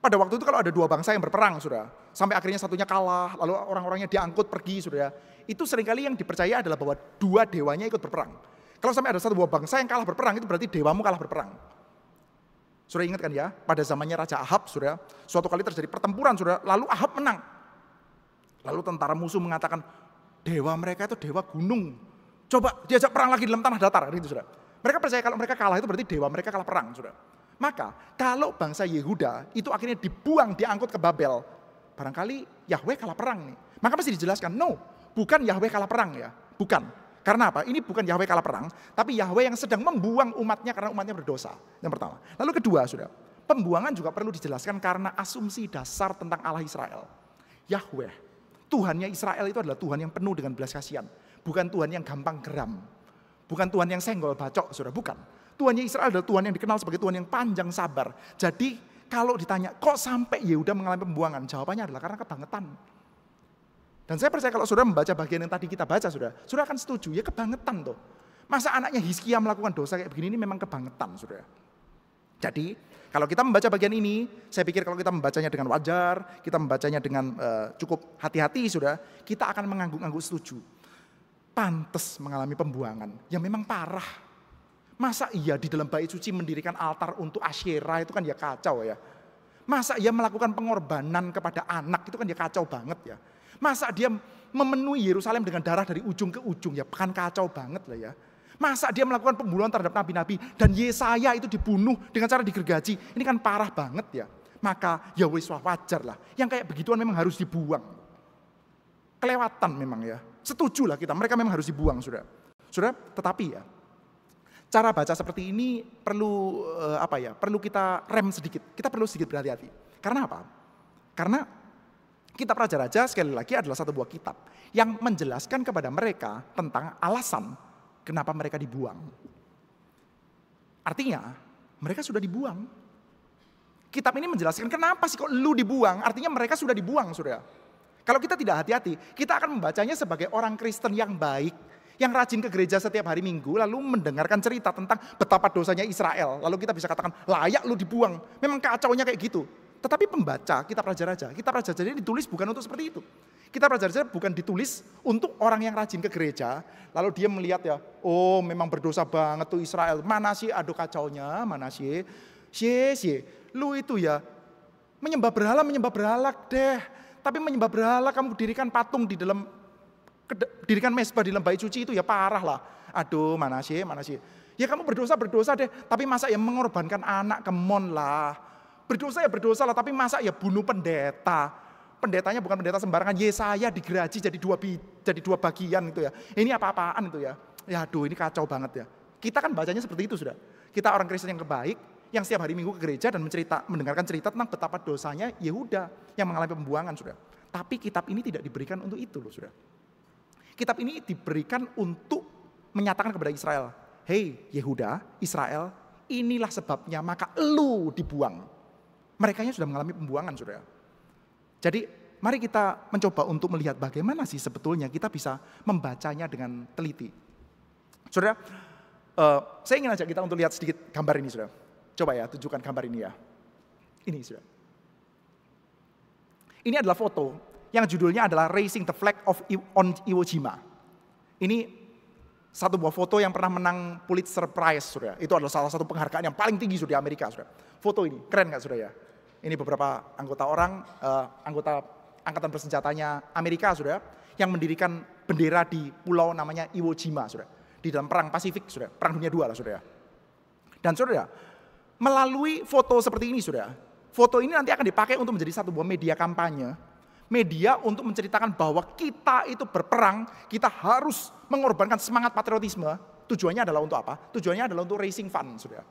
Pada waktu itu kalau ada dua bangsa yang berperang, saudara, sampai akhirnya satunya kalah, lalu orang-orangnya diangkut pergi, saudara, itu seringkali yang dipercaya adalah bahwa dua dewanya ikut berperang. Kalau sampai ada satu buah bangsa yang kalah berperang, itu berarti dewamu kalah berperang. Saudara ingat kan ya, pada zamannya Raja Ahab, saudara, suatu kali terjadi pertempuran, saudara, lalu Ahab menang. Lalu tentara musuh mengatakan, dewa mereka itu dewa gunung. Coba diajak perang lagi dalam tanah datar, gitu saudara. Mereka percaya kalau mereka kalah itu berarti dewa mereka kalah perang, saudara. Maka kalau bangsa Yehuda itu akhirnya dibuang, diangkut ke Babel, barangkali Yahweh kalah perang nih. Maka mesti dijelaskan, no, bukan Yahweh kalah perang ya, bukan. Karena apa? Ini bukan Yahweh kalah perang, tapi Yahweh yang sedang membuang umatnya karena umatnya berdosa. Yang pertama. Lalu kedua, saudara, pembuangan juga perlu dijelaskan karena asumsi dasar tentang Allah Israel. Yahweh, Tuhannya Israel itu adalah Tuhan yang penuh dengan belas kasihan. Bukan Tuhan yang gampang geram. Bukan Tuhan yang senggol bacok, saudara, bukan. Tuhannya Israel adalah Tuhan yang dikenal sebagai Tuhan yang panjang sabar. Jadi kalau ditanya, kok sampai Yehuda mengalami pembuangan? Jawabannya adalah karena kebangetan. Dan saya percaya kalau saudara membaca bagian yang tadi kita baca, saudara akan setuju, ya kebangetan tuh. Masa anaknya Hizkia melakukan dosa kayak begini, ini memang kebangetan, saudara. Jadi, kalau kita membaca bagian ini, saya pikir kalau kita membacanya dengan wajar, kita membacanya dengan cukup hati-hati, saudara, kita akan mengangguk-angguk setuju. Pantes mengalami pembuangan, yang memang parah. Masa iya di dalam bait suci mendirikan altar untuk Asyera, itu kan ya kacau ya. Masa ia melakukan pengorbanan kepada anak, itu kan ya kacau banget ya. Masa dia memenuhi Yerusalem dengan darah dari ujung ke ujung, ya kan kacau banget lah ya. Masa dia melakukan pembunuhan terhadap nabi-nabi dan Yesaya itu dibunuh dengan cara digergaji, ini kan parah banget ya. Maka ya wis wajar lah, yang kayak begituan memang harus dibuang. Kelewatan memang ya, setuju lah kita, mereka memang harus dibuang, saudara. Saudara, tetapi ya, cara baca seperti ini perlu perlu kita rem sedikit, kita perlu sedikit berhati-hati. Karena apa? Karena Kitab Raja-Raja sekali lagi adalah satu buah kitab yang menjelaskan kepada mereka tentang alasan kenapa mereka dibuang. Artinya mereka sudah dibuang. Kitab ini menjelaskan kenapa sih kok lu dibuang, artinya mereka sudah dibuang, saudara. Kalau kita tidak hati-hati, kita akan membacanya sebagai orang Kristen yang baik, yang rajin ke gereja setiap hari Minggu, lalu mendengarkan cerita tentang betapa dosanya Israel. Lalu kita bisa katakan, layak lu dibuang. Memang kacaunya kayak gitu. Tetapi pembaca Kitab Raja-Raja ini ditulis bukan untuk seperti itu. Kitab Raja-Raja bukan ditulis untuk orang yang rajin ke gereja, lalu dia melihat ya, oh memang berdosa banget tuh Israel. Mana sih, aduh kacaunya, mana sih. Lu itu ya menyembah berhala deh. Tapi menyembah berhala kamu dirikan patung di dalam, dirikan mesbah di dalam bait suci itu ya parah lah. Aduh mana sih. Ya kamu berdosa deh, tapi masa ya mengorbankan anak, kemon lah. Berdosa lah, tapi masa ya bunuh pendeta. Pendetanya bukan pendeta sembarangan, Yesaya digeraji jadi dua bagian itu ya. Ini apa-apaan itu ya. Ya aduh ini kacau banget ya. Kita kan bacanya seperti itu sudah. Kita orang Kristen yang kebaik, yang setiap hari Minggu ke gereja dan mendengarkan cerita tentang betapa dosanya Yehuda yang mengalami pembuangan sudah. Tapi kitab ini tidak diberikan untuk itu loh sudah. Kitab ini diberikan untuk menyatakan kepada Israel, hei Yehuda, Israel, inilah sebabnya maka elu dibuang. Merekanya sudah mengalami pembuangan, saudara. Jadi mari kita mencoba untuk melihat bagaimana sih sebetulnya kita bisa membacanya dengan teliti. Saudara, saya ingin ajak kita untuk lihat sedikit gambar ini, saudara. Coba ya, tunjukkan gambar ini ya. Ini, saudara. Ini adalah foto yang judulnya adalah Raising the Flag on Iwo Jima. Ini satu buah foto yang pernah menang Pulitzer Prize, saudara. Itu adalah salah satu penghargaan yang paling tinggi di Amerika, saudara. Foto ini, keren nggak, saudara ya? Ini beberapa anggota angkatan bersenjatanya Amerika, saudara, yang mendirikan bendera di pulau namanya Iwo Jima, saudara. Di dalam perang Pasifik, saudara. Perang Dunia II lah, saudara. Dan saudara, melalui foto seperti ini, saudara, foto ini nanti akan dipakai untuk menjadi satu buah media kampanye. Media untuk menceritakan bahwa kita itu berperang, kita harus mengorbankan semangat patriotisme. Tujuannya adalah untuk apa? Tujuannya adalah untuk raising fund, saudara.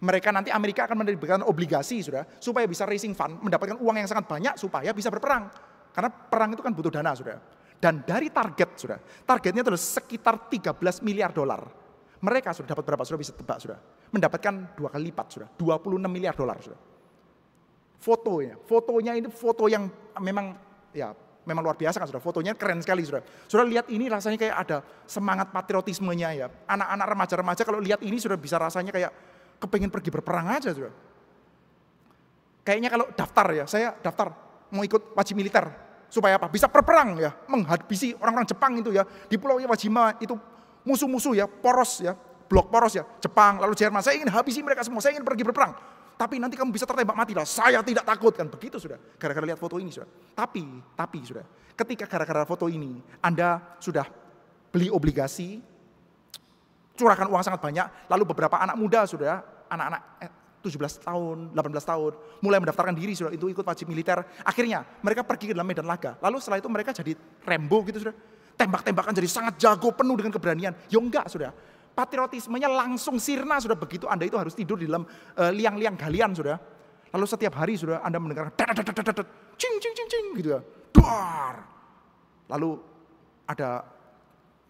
Mereka nanti Amerika akan menerbitkan obligasi, saudara, supaya bisa raising fund, mendapatkan uang yang sangat banyak supaya bisa berperang. Karena perang itu kan butuh dana, saudara. Dan dari target, saudara, targetnya adalah sekitar 13 miliar dolar. Mereka sudah dapat berapa? Sudah bisa tebak, saudara. Mendapatkan 2 kali lipat, saudara. 26 miliar dolar, saudara. Fotonya ini foto yang memang luar biasa kan saudara. Fotonya keren sekali saudara. Saudara lihat ini rasanya kayak ada semangat patriotismenya ya. Anak-anak remaja-remaja kalau lihat ini sudah bisa rasanya kayak kepengen pergi berperang aja saudara. Kayaknya kalau daftar ya, saya daftar mau ikut wajib militer. Supaya apa? Bisa berperang ya, menghabisi orang-orang Jepang itu ya. Di Pulau Iwajima itu musuh-musuh ya, poros ya, blok poros ya. Jepang, lalu Jerman. Saya ingin habisi mereka semua, saya ingin pergi berperang. Tapi nanti kamu bisa tertembak mati lah. Saya tidak takut kan, begitu sudah. Gara-gara lihat foto ini sudah. Tapi sudah. Ketika gara-gara foto ini, Anda sudah beli obligasi, curahkan uang sangat banyak, lalu beberapa anak muda sudah, anak-anak 17 tahun, 18 tahun, mulai mendaftarkan diri sudah itu ikut wajib militer. Akhirnya mereka pergi ke dalam medan laga. Lalu setelah itu mereka jadi Rambo gitu sudah. Tembak-tembakan jadi sangat jago, penuh dengan keberanian. Ya enggak sudah. Patriotismenya langsung sirna sudah begitu Anda itu harus tidur di dalam liang-liang galian sudah. Lalu setiap hari sudah Anda mendengar cing cing cing cing gitu ya. Duar. Lalu ada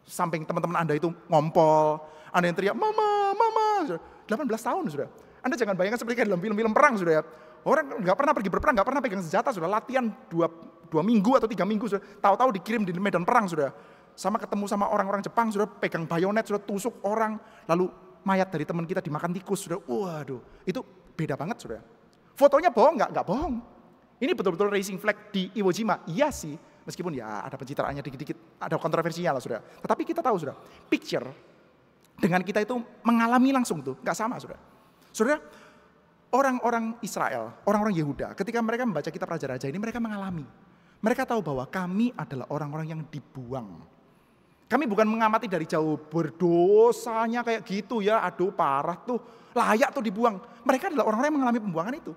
samping teman-teman Anda itu ngompol, Anda yang teriak mama, mama. 18 tahun sudah. Anda jangan bayangkan seperti dalam film-film perang sudah ya. Orang nggak pernah pergi berperang, nggak pernah pegang senjata sudah. Latihan 2 minggu atau 3 minggu sudah. Tahu-tahu dikirim di medan perang sudah. Sama ketemu sama orang-orang Jepang sudah pegang bayonet sudah tusuk orang. Lalu mayat dari teman kita dimakan tikus sudah. Waduh, itu beda banget sudah. Fotonya bohong nggak bohong. Ini betul-betul racing flag di Iwo Jima. Iya sih, meskipun ya ada pencitraannya dikit-dikit, ada kontroversinya lah sudah. Tetapi kita tahu sudah, picture dengan kita itu mengalami langsung tuh, nggak sama sudah. Saudara, orang-orang Israel, orang-orang Yehuda, ketika mereka membaca kitab Raja-Raja ini, mereka mengalami. Mereka tahu bahwa kami adalah orang-orang yang dibuang. Kami bukan mengamati dari jauh, berdosanya kayak gitu ya, aduh parah tuh, layak tuh dibuang. Mereka adalah orang-orang yang mengalami pembuangan itu.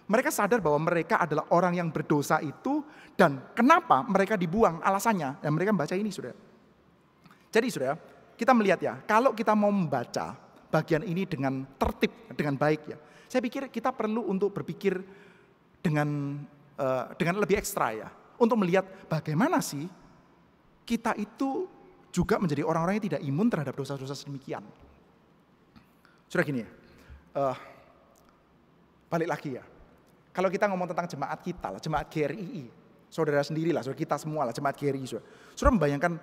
Mereka sadar bahwa mereka adalah orang yang berdosa itu, dan kenapa mereka dibuang, alasannya, dan mereka membaca ini saudara. Jadi saudara, kita melihat ya, kalau kita mau membaca bagian ini dengan tertib, dengan baik ya. Saya pikir kita perlu untuk berpikir dengan lebih ekstra ya. Untuk melihat bagaimana sih kita itu juga menjadi orang-orang yang tidak imun terhadap dosa-dosa sedemikian. Sudah gini ya, balik lagi ya. Kalau kita ngomong tentang jemaat kita lah, jemaat GRII, saudara sendiri lah, saudara kita semua lah, jemaat GRII. Saudara membayangkan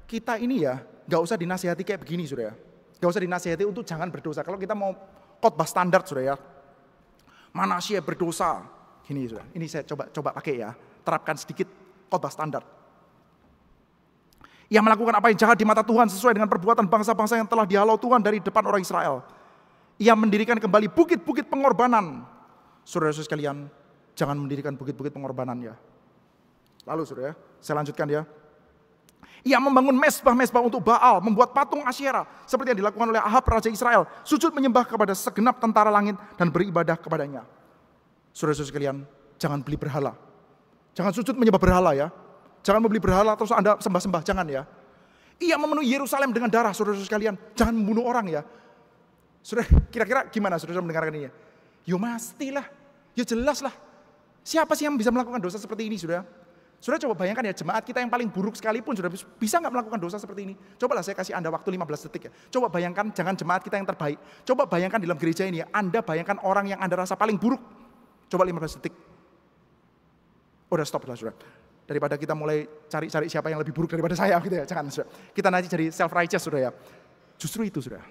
kita ini ya, gak usah dinasihati kayak begini saudara. Gak usah dinasihati untuk jangan berdosa. Kalau kita mau khotbah standar sudah ya. Manasye berdosa. Gini sudah. Ini saya coba pakai ya. Terapkan sedikit khotbah standar. Ia melakukan apa yang jahat di mata Tuhan sesuai dengan perbuatan bangsa-bangsa yang telah dihalau Tuhan dari depan orang Israel. Ia mendirikan kembali bukit-bukit pengorbanan. Saudara-saudara sekalian, jangan mendirikan bukit-bukit pengorbanan ya. Lalu saudara, saya lanjutkan ya. Ia membangun mesbah-mesbah untuk Baal, membuat patung Asyera, seperti yang dilakukan oleh Ahab, Raja Israel. Sujud menyembah kepada segenap tentara langit dan beribadah kepadanya. Saudara-saudara sekalian, jangan beli berhala. Jangan sujud menyembah berhala ya. Jangan membeli berhala terus Anda sembah-sembah, jangan ya. Ia memenuhi Yerusalem dengan darah, saudara-saudara sekalian. Jangan membunuh orang ya. Saudara, kira-kira gimana saudara mendengarkan ini ya? Yo pastilah, ya jelas lah. Siapa sih yang bisa melakukan dosa seperti ini saudara? Saudara coba bayangkan ya, jemaat kita yang paling buruk sekalipun sudah bisa nggak melakukan dosa seperti ini? Cobalah saya kasih Anda waktu 15 detik ya. Coba bayangkan, jangan jemaat kita yang terbaik. Coba bayangkan di dalam gereja ini ya, Anda bayangkan orang yang Anda rasa paling buruk. Coba 15 detik. Udah stop lah saudara. Daripada kita mulai cari-cari siapa yang lebih buruk daripada saya gitu ya. Jangan saudara. Kita nanti jadi self-righteous saudara ya. Justru itu saudara.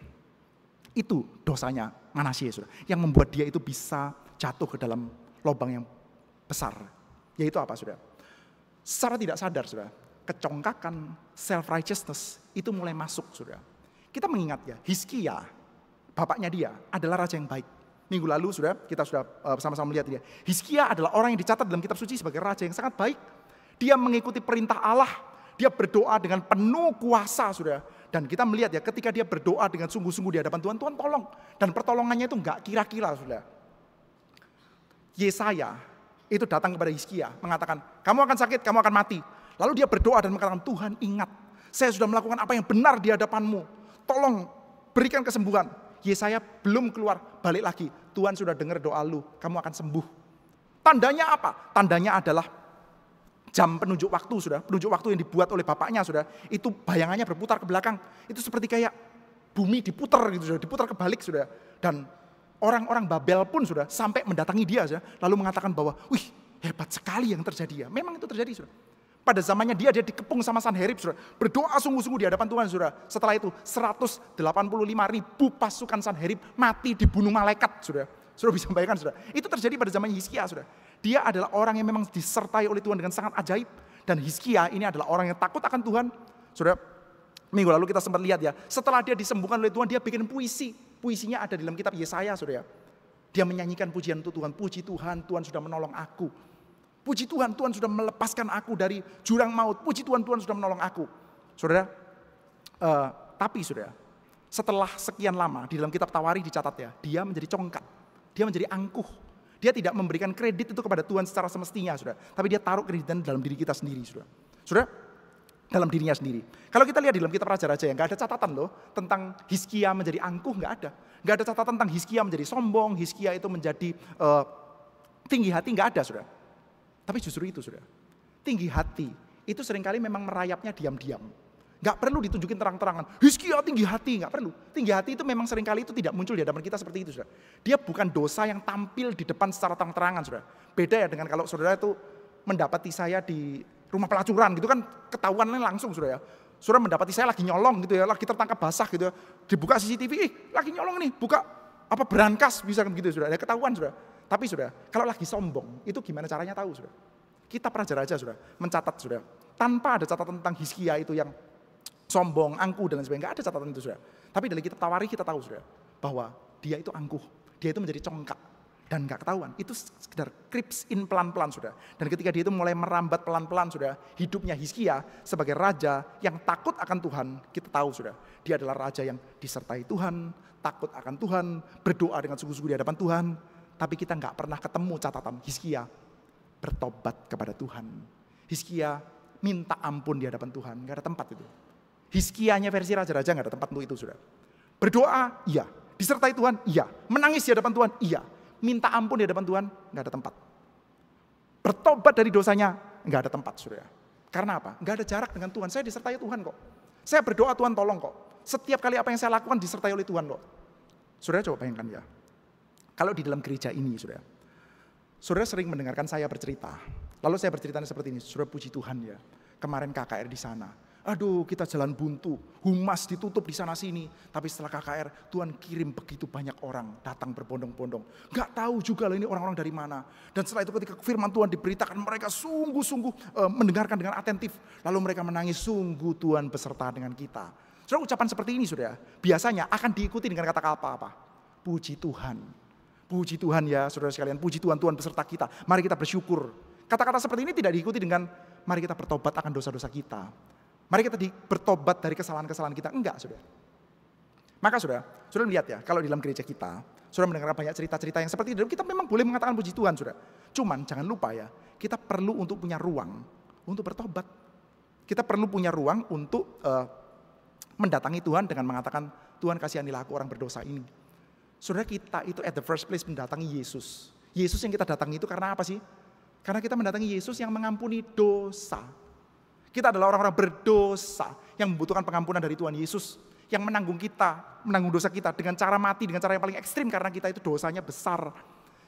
Itu dosanya Manasye saudara. Yang membuat dia itu bisa jatuh ke dalam lubang yang besar. Yaitu apa saudara? Secara tidak sadar saudara, kecongkakan self-righteousness itu mulai masuk saudara. Kita mengingat ya, Hizkia, bapaknya dia adalah raja yang baik. Minggu lalu saudara, kita sudah bersama-sama melihat dia. Hizkia adalah orang yang dicatat dalam kitab suci sebagai raja yang sangat baik. Dia mengikuti perintah Allah, dia berdoa dengan penuh kuasa saudara. Dan kita melihat ya, ketika dia berdoa dengan sungguh-sungguh di hadapan Tuhan, Tuhan tolong. Dan pertolongannya itu enggak kira-kira saudara. Yesaya itu datang kepada Hizkia, mengatakan, kamu akan sakit, kamu akan mati. Lalu dia berdoa dan mengatakan, Tuhan ingat, saya sudah melakukan apa yang benar di hadapanmu. Tolong berikan kesembuhan. Yesaya belum keluar, balik lagi. Tuhan sudah dengar doa lu, kamu akan sembuh. Tandanya apa? Tandanya adalah jam penunjuk waktu sudah. Penunjuk waktu yang dibuat oleh bapaknya sudah. Itu bayangannya berputar ke belakang. Itu seperti kayak bumi diputar gitu sudah, diputar kebalik sudah. Dan Orang-orang Babel pun sudah sampai mendatangi dia, saudara, lalu mengatakan bahwa, wih hebat sekali yang terjadi ya. Memang itu terjadi, saudara. Pada zamannya dia dikepung sama Sanherib, saudara. Berdoa sungguh-sungguh di hadapan Tuhan, saudara. Setelah itu 185.000 pasukan Sanherib mati dibunuh malaikat, saudara. Saudara bisa bayangkan, saudara. Itu terjadi pada zaman Hizkia, saudara. Dia adalah orang yang memang disertai oleh Tuhan dengan sangat ajaib. Dan Hizkia ini adalah orang yang takut akan Tuhan. Saudara, minggu lalu kita sempat lihat ya. Setelah dia disembuhkan oleh Tuhan, dia bikin puisi. Puisinya ada di dalam kitab Yesaya, saudara. Dia menyanyikan pujian untuk Tuhan. Puji Tuhan, Tuhan sudah menolong aku. Puji Tuhan, Tuhan sudah melepaskan aku dari jurang maut. Puji Tuhan, Tuhan sudah menolong aku. Saudara, tapi saudara, setelah sekian lama di dalam kitab Tawari dicatat ya, dia menjadi congkak. Dia menjadi angkuh. Dia tidak memberikan kredit itu kepada Tuhan secara semestinya, saudara. Tapi dia taruh kreditan dalam diri kita sendiri, saudara. Saudara, dalam dirinya sendiri. Kalau kita lihat di dalam kitab Raja-Raja ya, nggak ada catatan loh tentang Hizkia menjadi angkuh, nggak ada. Nggak ada catatan tentang Hizkia menjadi sombong, Hizkia itu menjadi tinggi hati, nggak ada, saudara. Tapi justru itu, saudara. Tinggi hati itu seringkali memang merayapnya diam-diam. Gak perlu ditunjukin terang-terangan. Hizkia tinggi hati, gak perlu. Tinggi hati itu memang seringkali itu tidak muncul di hadapan kita seperti itu, saudara. Dia bukan dosa yang tampil di depan secara terang-terangan, saudara. Beda ya dengan kalau saudara itu mendapati saya di rumah pelacuran gitu kan, ketahuannya langsung, saudara ya. Saudara mendapati saya lagi nyolong gitu ya, lagi tertangkap basah gitu ya. Dibuka CCTV, lagi nyolong nih, buka berangkas bisa gitu, saudara. Ya ketahuan, saudara. Tapi saudara, kalau lagi sombong, itu gimana caranya tahu, saudara? Kita raja-raja, saudara, mencatat, saudara. Tanpa ada catatan tentang Hizkia itu yang sombong, angkuh, dan lain sebagainya. Nggak ada catatan itu, saudara. Tapi dari kitab Tawari kita tahu, saudara, bahwa dia itu angkuh. Dia itu menjadi congkak. Dan nggak ketahuan. Itu sekedar creeps in pelan-pelan, saudara. Dan ketika dia itu mulai merambat pelan-pelan, saudara, hidupnya Hizkia sebagai raja yang takut akan Tuhan, kita tahu, saudara. Dia adalah raja yang disertai Tuhan, takut akan Tuhan, berdoa dengan sungguh-sungguh di hadapan Tuhan. Tapi kita nggak pernah ketemu catatan Hizkia bertobat kepada Tuhan. Hizkia minta ampun di hadapan Tuhan, nggak ada tempat itu. Hizkianya versi raja-raja nggak ada tempat untuk itu, saudara. Berdoa, iya. Disertai Tuhan, iya. Menangis di hadapan Tuhan, iya. Minta ampun di hadapan Tuhan, nggak ada tempat. Bertobat dari dosanya, nggak ada tempat, saudara. Karena apa? Nggak ada jarak dengan Tuhan. Saya disertai Tuhan kok. Saya berdoa, Tuhan tolong kok. Setiap kali apa yang saya lakukan disertai oleh Tuhan kok. Saudara coba bayangkan ya. Kalau di dalam gereja ini, saudara sering mendengarkan saya bercerita. Lalu saya berceritanya seperti ini, saudara puji Tuhan ya. Kemarin KKR di sana. Aduh, kita jalan buntu, humas ditutup di sana sini. Tapi setelah KKR, Tuhan kirim begitu banyak orang datang berbondong-bondong. Gak tahu juga loh ini orang-orang dari mana. Dan setelah itu ketika firman Tuhan diberitakan, mereka sungguh-sungguh mendengarkan dengan atentif. Lalu mereka menangis, sungguh Tuhan beserta dengan kita. Saudara, ucapan seperti ini, saudara, biasanya akan diikuti dengan kata apa? Puji Tuhan. Puji Tuhan ya saudara sekalian, puji Tuhan, Tuhan beserta kita. Mari kita bersyukur. Kata-kata seperti ini tidak diikuti dengan mari kita bertobat akan dosa-dosa kita. Mari kita bertobat dari kesalahan-kesalahan kita. Enggak, saudara. Maka saudara lihat ya, kalau di dalam gereja kita, saudara mendengar banyak cerita-cerita yang seperti itu, kita memang boleh mengatakan puji Tuhan, saudara. Cuman jangan lupa ya, kita perlu untuk punya ruang untuk bertobat. Kita perlu punya ruang untuk mendatangi Tuhan dengan mengatakan, Tuhan kasihanilah aku orang berdosa ini. Saudara, kita itu at the first place mendatangi Yesus. Yesus yang kita datangi itu karena apa sih? Karena kita mendatangi Yesus yang mengampuni dosa. Kita adalah orang-orang berdosa yang membutuhkan pengampunan dari Tuhan Yesus. Yang menanggung dosa kita dengan cara mati, dengan cara yang paling ekstrim karena kita itu dosanya besar.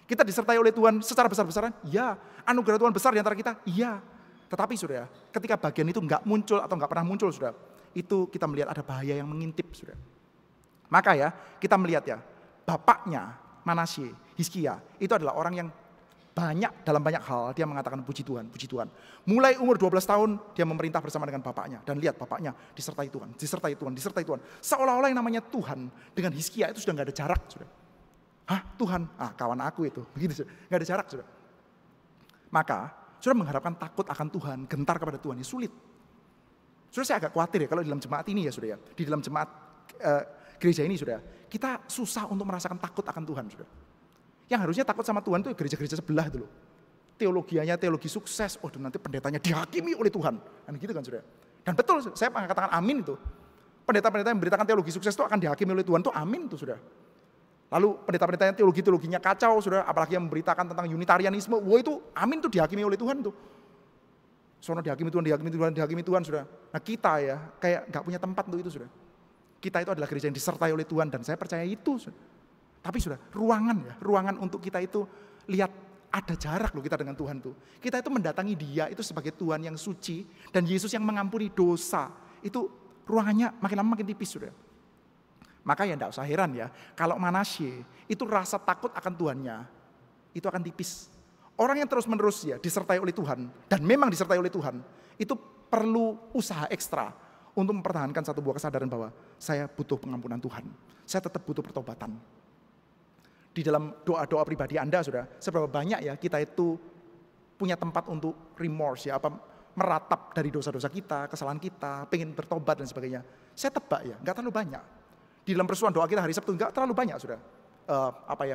Kita disertai oleh Tuhan secara besar-besaran, iya. Anugerah Tuhan besar di antara kita, iya. Tetapi saudara, ketika bagian itu nggak muncul atau nggak pernah muncul, saudara, itu kita melihat ada bahaya yang mengintip, saudara. Maka ya, kita melihat ya, bapaknya Manasye, Hizkia, itu adalah orang yang dalam banyak hal dia mengatakan puji Tuhan, puji Tuhan. Mulai umur 12 tahun dia memerintah bersama dengan bapaknya. Dan lihat bapaknya disertai Tuhan, disertai Tuhan, disertai Tuhan. Seolah-olah yang namanya Tuhan dengan Hizkia itu sudah gak ada jarak, saudara. Hah, Tuhan? Kawan aku itu. Begitu, saudara. Gak ada jarak, saudara. Maka, saudara mengharapkan takut akan Tuhan, gentar kepada Tuhan, ya sulit. Saudara, saya agak khawatir ya kalau di dalam jemaat ini ya, saudara. Di dalam jemaat gereja ini, saudara, kita susah untuk merasakan takut akan Tuhan, saudara. Yang harusnya takut sama Tuhan itu gereja-gereja sebelah itu loh. Teologianya teologi sukses, nanti pendetanya dihakimi oleh Tuhan. Kan gitu kan, saudara. Dan betul, saya mengatakan amin itu. Pendeta-pendeta yang memberitakan teologi sukses itu akan dihakimi oleh Tuhan, itu amin itu, saudara. Lalu pendeta-pendeta yang teologinya kacau, saudara, apalagi yang memberitakan tentang unitarianisme, itu amin tuh dihakimi oleh Tuhan tuh. Sono dihakimi Tuhan, saudara. Nah kita ya, kayak gak punya tempat untuk itu, saudara. Kita itu adalah gereja yang disertai oleh Tuhan dan saya percaya itu. Tapi sudah, ruangan untuk kita itu lihat ada jarak loh kita dengan Tuhan tuh. Kita itu mendatangi Dia itu sebagai Tuhan yang suci dan Yesus yang mengampuni dosa. Itu ruangannya makin lama makin tipis sudah. Maka ya enggak usah heran ya, kalau Manasye itu rasa takut akan Tuhannya, itu akan tipis. Orang yang terus-menerus ya disertai oleh Tuhan, dan memang disertai oleh Tuhan, itu perlu usaha ekstra untuk mempertahankan satu buah kesadaran bahwa saya butuh pengampunan Tuhan. Saya tetap butuh pertobatan. Di dalam doa-doa pribadi Anda, saudara, seberapa banyak ya kita itu punya tempat untuk remorse ya, meratap dari dosa-dosa kita, kesalahan kita, pengen bertobat dan sebagainya. Saya tebak ya, nggak terlalu banyak. Di dalam persoalan doa kita hari Sabtu nggak terlalu banyak, saudara.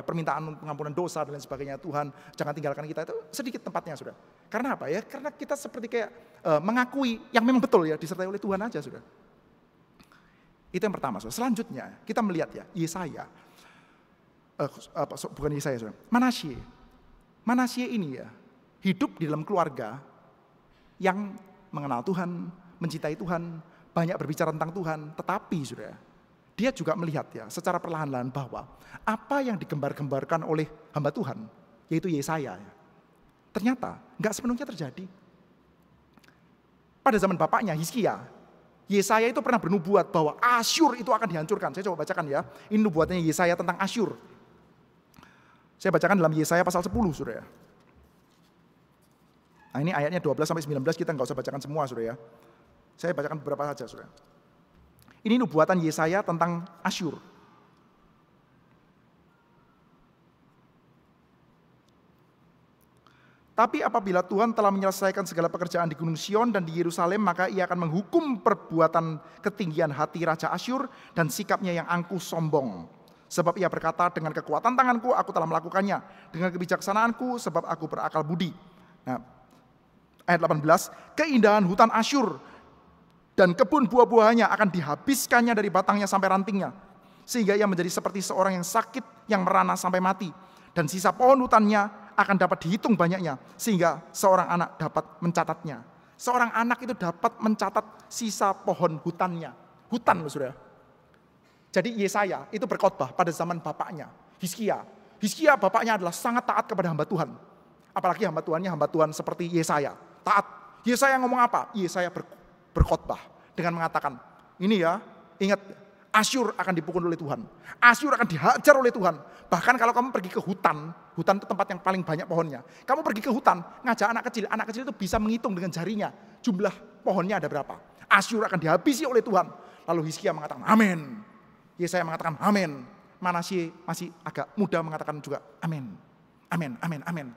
Permintaan pengampunan dosa dan lain sebagainya, Tuhan jangan tinggalkan kita, itu sedikit tempatnya, saudara. Karena apa ya? Karena kita seperti kayak mengakui yang memang betul ya, disertai oleh Tuhan aja, saudara. Itu yang pertama, saudara. Selanjutnya kita melihat ya, Yesaya. Bukan Yesaya, saudara. Manasye ini ya hidup di dalam keluarga yang mengenal Tuhan, mencintai Tuhan, banyak berbicara tentang Tuhan, tetapi saudara, dia juga melihat ya secara perlahan-lahan bahwa apa yang digembar-gembarkan oleh hamba Tuhan, yaitu Yesaya, ternyata nggak sepenuhnya terjadi. Pada zaman bapaknya Hizkia, Yesaya itu pernah bernubuat bahwa Asyur itu akan dihancurkan. Saya coba bacakan ya, ini nubuatnya Yesaya tentang Asyur. Saya bacakan dalam Yesaya pasal 10, saudara. Nah ini ayatnya 12-19, kita nggak usah bacakan semua, saudara ya. Saya bacakan beberapa saja, saudara. Ini nubuatan Yesaya tentang Asyur. Tapi apabila Tuhan telah menyelesaikan segala pekerjaan di Gunung Sion dan di Yerusalem, maka Ia akan menghukum perbuatan ketinggian hati Raja Asyur dan sikapnya yang angkuh sombong. Sebab ia berkata, dengan kekuatan tanganku aku telah melakukannya, dengan kebijaksanaanku sebab aku berakal budi. Nah, ayat 18, keindahan hutan Asyur dan kebun buah-buahannya akan dihabiskannya dari batangnya sampai rantingnya, sehingga ia menjadi seperti seorang yang sakit, yang merana sampai mati. Dan sisa pohon hutannya akan dapat dihitung banyaknya, sehingga seorang anak dapat mencatatnya. Seorang anak itu dapat mencatat sisa pohon hutannya. Hutan loh, saudara. Jadi Yesaya itu berkhotbah pada zaman bapaknya, Hizkia. Hizkia bapaknya adalah sangat taat kepada hamba Tuhan. Apalagi hamba Tuhannya hamba Tuhan seperti Yesaya. Taat. Yesaya ngomong apa? Yesaya berkhotbah dengan mengatakan, ini ya, ingat, Asyur akan dipukul oleh Tuhan. Asyur akan dihajar oleh Tuhan. Bahkan kalau kamu pergi ke hutan itu tempat yang paling banyak pohonnya. Kamu pergi ke hutan, ngajak anak kecil itu bisa menghitung dengan jarinya jumlah pohonnya ada berapa. Asyur akan dihabisi oleh Tuhan. Lalu Hizkia mengatakan, amin. Yesaya mengatakan amin. Manasye masih agak muda mengatakan juga amin. Amin, amin, amin.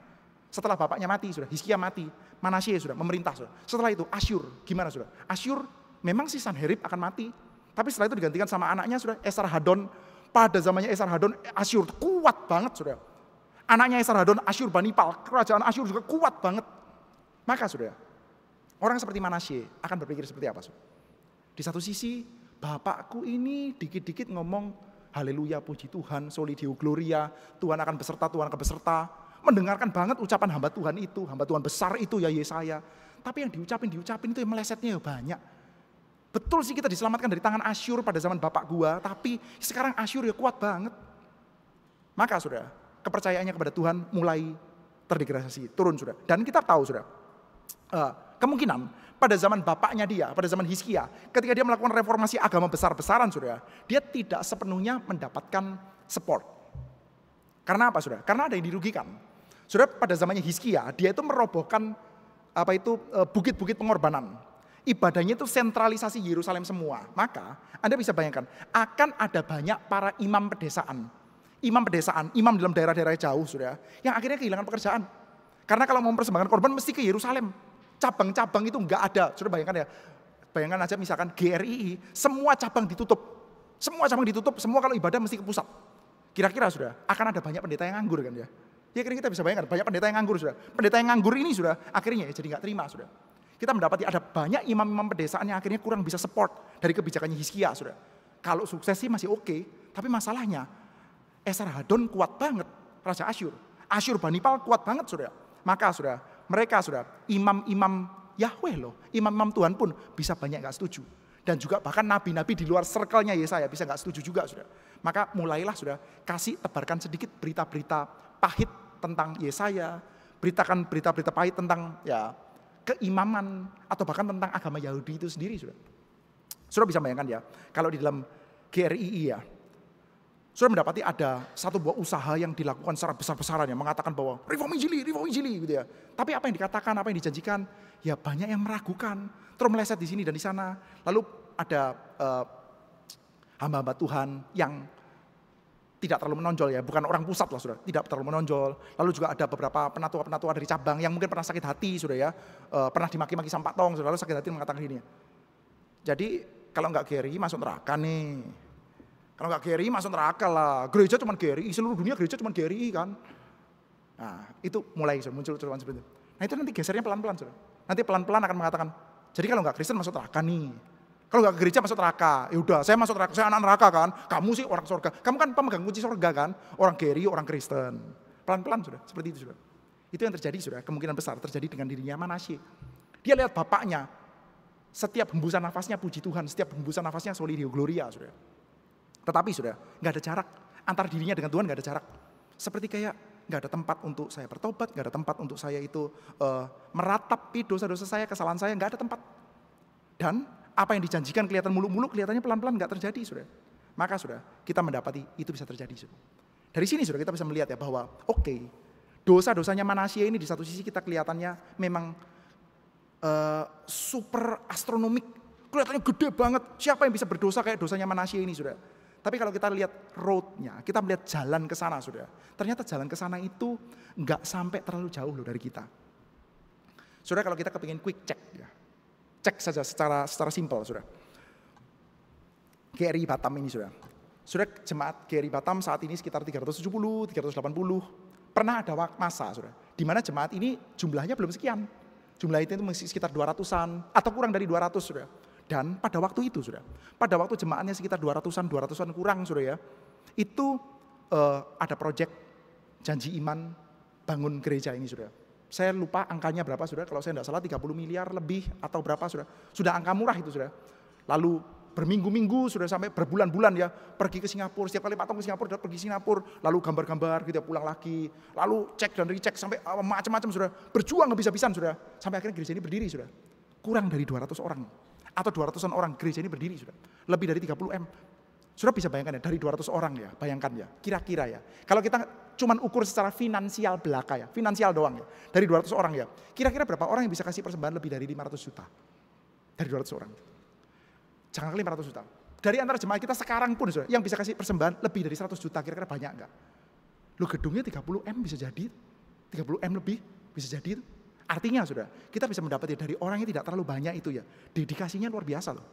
Setelah bapaknya mati sudah, Hizkia mati, Manasye sudah memerintah sudah. Setelah itu Asyur, gimana sudah? Asyur memang si Sanherib akan mati, tapi setelah itu digantikan sama anaknya sudah, Esarhadon. Pada zamannya Esarhadon, Asyur kuat banget sudah. Anaknya Esarhadon, Asyur Banipal, kerajaan Asyur juga kuat banget. Maka sudah, orang seperti Manasye akan berpikir seperti apa sudah? Di satu sisi bapakku ini dikit-dikit ngomong haleluya, puji Tuhan, soli deo gloria, Tuhan akan beserta, Tuhan akan beserta. Mendengarkan banget ucapan hamba Tuhan itu, hamba Tuhan besar itu ya Yesaya. Tapi yang diucapin itu yang melesetnya ya banyak. Betul sih kita diselamatkan dari tangan Asyur pada zaman bapak gua, tapi sekarang Asyur ya kuat banget. Maka sudah, kepercayaannya kepada Tuhan mulai terdegradasi, turun sudah. Dan kita tahu sudah, kemungkinan pada zaman bapaknya dia, pada zaman Hizkia, ketika dia melakukan reformasi agama besar-besaran, saudara, dia tidak sepenuhnya mendapatkan support. Karena apa, saudara? Karena ada yang dirugikan. Saudara, pada zamannya Hizkia, dia itu merobohkan bukit-bukit pengorbanan. Ibadahnya itu sentralisasi Yerusalem semua. Maka Anda bisa bayangkan, akan ada banyak para imam pedesaan. Imam dalam daerah-daerah jauh, saudara, yang akhirnya kehilangan pekerjaan. Karena kalau mau mempersembahkan korban mesti ke Yerusalem. Cabang-cabang itu enggak ada. Sudah bayangkan ya. Bayangkan aja misalkan GRII, semua cabang ditutup. Semua kalau ibadah mesti ke pusat. Kira-kira sudah akan ada banyak pendeta yang nganggur kan ya. Ya kira kita bisa bayangkan banyak pendeta yang nganggur sudah. Pendeta yang nganggur ini sudah akhirnya ya jadi enggak terima sudah. Kita mendapati ada banyak imam-imam pedesaan yang akhirnya kurang bisa support dari kebijakannya Hizkia sudah. Kalau sukses sih masih oke, tapi masalahnya Esarhadon kuat banget, Raja Asyur. Asyur Banipal kuat banget sudah. Maka sudah mereka sudah imam-imam Yahweh loh, imam-imam Tuhan pun bisa banyak gak setuju. Dan juga bahkan nabi-nabi di luar circle-nya Yesaya bisa nggak setuju juga, saudara. Maka mulailah, saudara, tebarkan sedikit berita-berita pahit tentang Yesaya, beritakan berita-berita pahit tentang ya keimaman atau bahkan tentang agama Yahudi itu sendiri, saudara. Saudara bisa bayangkan ya, kalau di dalam GRII ya, saudara mendapati ada satu buah usaha yang dilakukan secara besar-besaran ya, mengatakan bahwa reform Injili gitu ya. Tapi apa yang dikatakan, apa yang dijanjikan, ya banyak yang meragukan, terus meleset di sini dan di sana. Lalu ada hamba-hamba Tuhan yang tidak terlalu menonjol ya, bukan orang pusat lah saudara, tidak terlalu menonjol. Lalu juga ada beberapa penatua-penatua dari cabang yang mungkin pernah sakit hati saudara ya, pernah dimaki-maki sama Pak Tong, saudara, lalu sakit hati mengatakan gini. Jadi kalau nggak GRI masuk neraka nih. Kalau nggak GRI masuk neraka lah. Gereja cuma GRI, seluruh dunia gereja cuma GRI kan. Nah itu mulai muncul cuman seperti itu. Nah itu nanti gesernya pelan-pelan saudara. Nanti pelan-pelan akan mengatakan, jadi kalau nggak Kristen masuk neraka nih. Kalau nggak ke gereja masuk neraka, ya udah saya masuk neraka, saya anak neraka kan. Kamu sih orang surga, kamu kan pemegang kunci surga kan. Orang GRI, orang Kristen. Pelan-pelan sudah, seperti itu sudah. Itu yang terjadi sudah, kemungkinan besar terjadi dengan dirinya Manasye. Dia lihat bapaknya, setiap hembusan nafasnya puji Tuhan, setiap hembusan nafasnya soli Deo Gloria sudah. Tetapi sudah, nggak ada jarak antara dirinya dengan Tuhan, nggak ada jarak. Seperti kayak nggak ada tempat untuk saya bertobat, nggak ada tempat untuk saya itu meratapi dosa-dosa saya, kesalahan saya, nggak ada tempat. Dan apa yang dijanjikan kelihatan muluk-muluk, kelihatannya pelan-pelan nggak terjadi, sudah. Maka sudah kita mendapati itu bisa terjadi, sudah. Dari sini sudah kita bisa melihat ya bahwa oke, dosa-dosanya Manasye ini di satu sisi kita kelihatannya memang super astronomik, kelihatannya gede banget. Siapa yang bisa berdosa kayak dosanya Manasye ini, sudah. Tapi kalau kita lihat roadnya, kita melihat jalan ke sana, sudah. Ternyata jalan ke sana itu nggak sampai terlalu jauh loh dari kita. Sudah, kalau kita kepingin quick check ya. Cek saja secara simpel, sudah. GRI Batam ini, sudah. Sudah, jemaat GRI Batam saat ini sekitar 370, 380. Pernah ada masa, sudah. Di mana jemaat ini jumlahnya belum sekian. Jumlah itu masih sekitar 200-an atau kurang dari 200, sudah. Dan pada waktu itu, sudah. Pada waktu jemaatnya sekitar 200-an kurang, sudah ya. Itu ada proyek janji iman bangun gereja ini, sudah. Saya lupa angkanya berapa, sudah. Kalau saya tidak salah 30 miliar lebih atau berapa, sudah. Sudah angka murah itu, sudah. Lalu berminggu-minggu, sudah sampai berbulan-bulan ya. Pergi ke Singapura, setiap kali Pak Tong ke Singapura, pergi Singapura. Lalu gambar-gambar gitu, pulang lagi. Lalu cek dan recheck sampai macam-macam, sudah. Berjuang habis-habisan, sudah. Sampai akhirnya gereja ini berdiri, sudah. Kurang dari 200 orang. Atau 200-an orang gereja ini berdiri, sudah. Lebih dari 30 M. Sudah bisa bayangkan ya, dari 200 orang ya, bayangkan ya, kira-kira ya. Kalau kita cuman ukur secara finansial belaka ya, finansial doang ya, dari 200 orang ya, kira-kira berapa orang yang bisa kasih persembahan lebih dari 500 juta? Dari 200 orang. Jangan kali 500 juta. Dari antara jemaat kita sekarang pun sudah, yang bisa kasih persembahan lebih dari 100 juta, kira-kira banyak enggak? Lu gedungnya 30 M bisa jadi, 30 M lebih bisa jadi. Artinya sudah, kita bisa mendapati dari orang yang tidak terlalu banyak itu ya, dedikasinya luar biasa loh.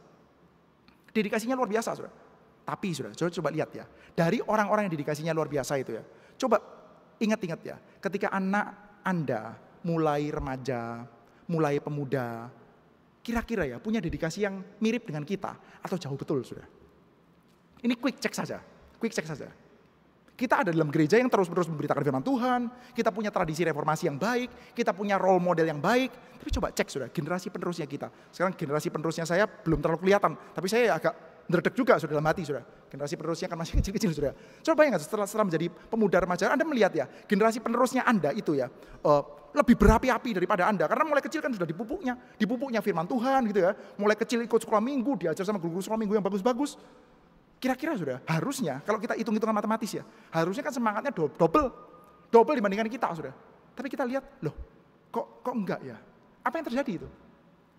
Dedikasinya luar biasa, sudah. Tapi sudah, coba lihat ya, dari orang-orang yang dedikasinya luar biasa itu ya, coba ingat-ingat ya, ketika anak Anda mulai remaja, mulai pemuda, kira-kira ya punya dedikasi yang mirip dengan kita atau jauh betul, sudah. Ini quick check saja. Kita ada dalam gereja yang terus-menerus memberitakan firman Tuhan, kita punya tradisi reformasi yang baik, kita punya role model yang baik, tapi coba cek sudah generasi penerusnya kita. Sekarang generasi penerusnya saya belum terlalu kelihatan, tapi saya agak ndredeg juga sudah dalam hati, sudah. Generasi penerusnya kan masih kecil-kecil, sudah. Coba bayangkan setelah menjadi pemuda remaja, Anda melihat ya, generasi penerusnya Anda itu ya lebih berapi-api daripada Anda, karena mulai kecil kan sudah dipupuknya firman Tuhan gitu ya. Mulai kecil ikut sekolah minggu, diajar sama guru-guru sekolah minggu yang bagus-bagus. Kira-kira sudah, harusnya kalau kita hitung-hitungan matematis ya, harusnya kan semangatnya double dibandingkan kita, sudah. Tapi kita lihat, loh, kok enggak ya? Apa yang terjadi itu?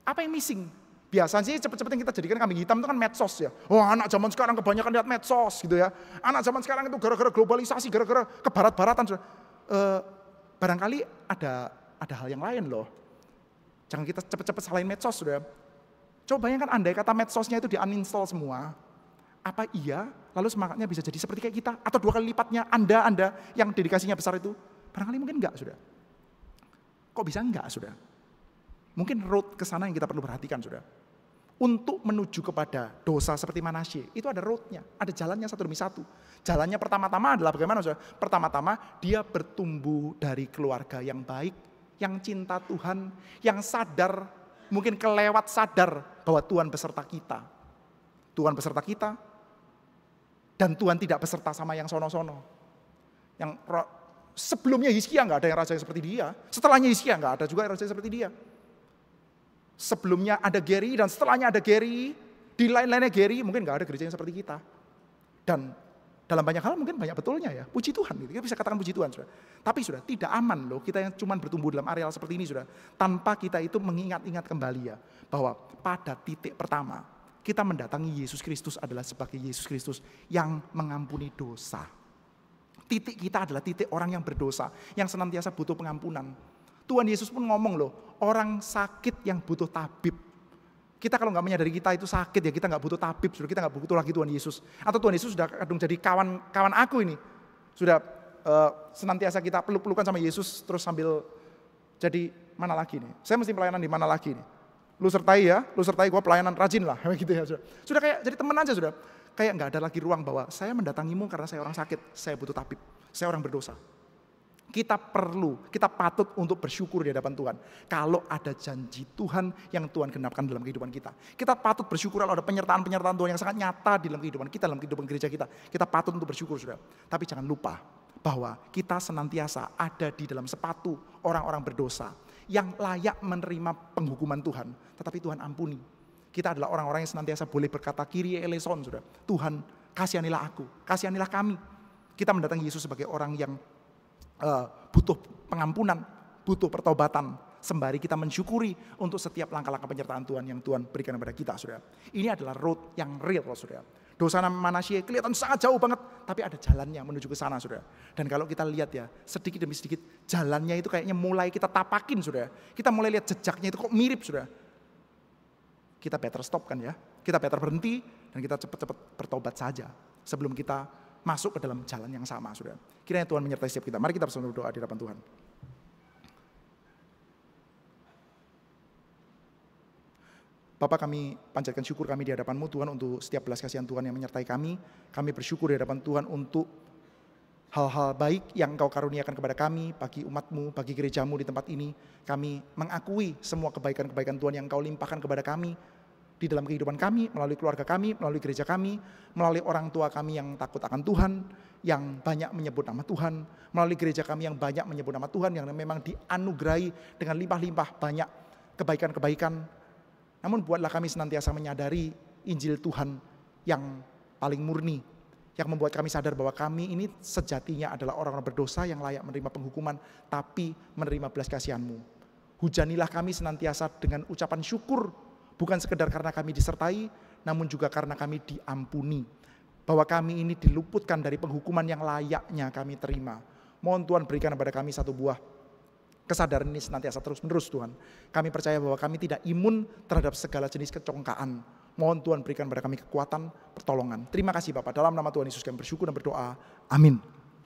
Apa yang missing? Biasanya sih cepet-cepet yang kita jadikan kambing hitam itu kan medsos ya. Wah, anak zaman sekarang kebanyakan lihat medsos gitu ya. Anak zaman sekarang itu gara-gara globalisasi, gara-gara kebarat-baratan, sudah. Barangkali ada hal yang lain loh. Jangan kita cepet-cepet salahin medsos, sudah. Coba bayangkan andai kata medsosnya itu di-uninstall semua. Apa iya lalu semangatnya bisa jadi seperti kayak kita? Atau 2 kali lipatnya Anda yang dedikasinya besar itu? Barangkali mungkin enggak, sudah. Kok bisa enggak, sudah? Mungkin road ke sana yang kita perlu perhatikan, sudah. Untuk menuju kepada dosa seperti Manasye, itu ada roadnya, ada jalannya satu demi satu. Jalannya pertama-tama adalah bagaimana, saudara? Pertama-tama dia bertumbuh dari keluarga yang baik, yang cinta Tuhan, yang sadar, mungkin kelewat sadar bahwa Tuhan beserta kita. Tuhan beserta kita, dan Tuhan tidak beserta sama yang sono-sono. Yang sebelumnya Hizkia nggak ada yang raja yang seperti dia, setelahnya Hizkia nggak ada juga raja yang seperti dia. Sebelumnya ada Geri dan setelahnya ada Geri, di lain-lainnya Geri, mungkin nggak ada gereja yang seperti kita. Dan dalam banyak hal mungkin banyak betulnya ya, puji Tuhan, gitu. Kita bisa katakan puji Tuhan, sudah. Tapi sudah tidak aman loh kita yang cuma bertumbuh dalam areal seperti ini, sudah. Tanpa kita itu mengingat-ingat kembali ya, bahwa pada titik pertama kita mendatangi Yesus Kristus adalah sebagai Yesus Kristus yang mengampuni dosa. Titik kita adalah titik orang yang berdosa, yang senantiasa butuh pengampunan. Tuhan Yesus pun ngomong loh, orang sakit yang butuh tabib. Kita kalau nggak menyadari kita itu sakit ya, kita nggak butuh tabib, sudah, kita nggak butuh lagi Tuhan Yesus. Atau Tuhan Yesus sudah kadung jadi kawan aku ini. Sudah senantiasa kita peluk-pelukan sama Yesus terus sambil jadi mana lagi nih. Saya mesti pelayanan di mana lagi nih. Lu sertai ya, lu sertai gue pelayanan rajin lah. Gitu ya, sudah kayak jadi teman aja sudah. Kayak nggak ada lagi ruang bahwa saya mendatangimu karena saya orang sakit, saya butuh tabib, saya orang berdosa. Kita patut untuk bersyukur di hadapan Tuhan. Kalau ada janji Tuhan yang Tuhan genapkan dalam kehidupan kita. Kita patut bersyukur kalau ada penyertaan-penyertaan Tuhan yang sangat nyata di dalam kehidupan kita, dalam kehidupan gereja kita. Kita patut untuk bersyukur, saudara. Tapi jangan lupa bahwa kita senantiasa ada di dalam sepatu orang-orang berdosa yang layak menerima penghukuman Tuhan. Tetapi Tuhan ampuni. Kita adalah orang-orang yang senantiasa boleh berkata, Kyrie eleison, saudara. Tuhan, kasihanilah aku, kasihanilah kami. Kita mendatangi Yesus sebagai orang yang butuh pengampunan, butuh pertobatan, sembari kita mensyukuri untuk setiap langkah-langkah penyertaan Tuhan yang Tuhan berikan kepada kita, saudara. Ini adalah road yang real, saudara. Dosa Manasye kelihatan sangat jauh banget, tapi ada jalannya menuju ke sana, saudara. Dan kalau kita lihat ya, sedikit demi sedikit jalannya itu kayaknya mulai kita tapakin, saudara. Kita mulai lihat jejaknya itu kok mirip, saudara. Kita better stop kan ya, kita better berhenti dan kita cepat-cepat bertobat saja sebelum kita masuk ke dalam jalan yang sama, saudara. Kiranya Tuhan menyertai setiap kita. Mari kita bersama berdoa di hadapan Tuhan. Bapa, kami panjatkan syukur kami di hadapan-Mu Tuhan untuk setiap belas kasihan Tuhan yang menyertai kami. Kami bersyukur di hadapan Tuhan untuk hal-hal baik yang Engkau karuniakan kepada kami, bagi umat-Mu, bagi gereja-Mu di tempat ini. Kami mengakui semua kebaikan-kebaikan Tuhan yang Engkau limpahkan kepada kami di dalam kehidupan kami, melalui keluarga kami, melalui gereja kami, melalui orang tua kami yang takut akan Tuhan, yang banyak menyebut nama Tuhan, melalui gereja kami yang banyak menyebut nama Tuhan, yang memang dianugerahi dengan limpah-limpah banyak kebaikan-kebaikan. Namun buatlah kami senantiasa menyadari Injil Tuhan yang paling murni, yang membuat kami sadar bahwa kami ini sejatinya adalah orang-orang berdosa yang layak menerima penghukuman, tapi menerima belas kasihan-Mu. Hujanilah kami senantiasa dengan ucapan syukur, bukan sekedar karena kami disertai, namun juga karena kami diampuni. Bahwa kami ini diluputkan dari penghukuman yang layaknya kami terima. Mohon Tuhan berikan kepada kami satu buah kesadaran ini senantiasa terus-menerus, Tuhan. Kami percaya bahwa kami tidak imun terhadap segala jenis kecongkaan. Mohon Tuhan berikan kepada kami kekuatan, pertolongan. Terima kasih Bapak. Dalam nama Tuhan Yesus kami bersyukur dan berdoa. Amin.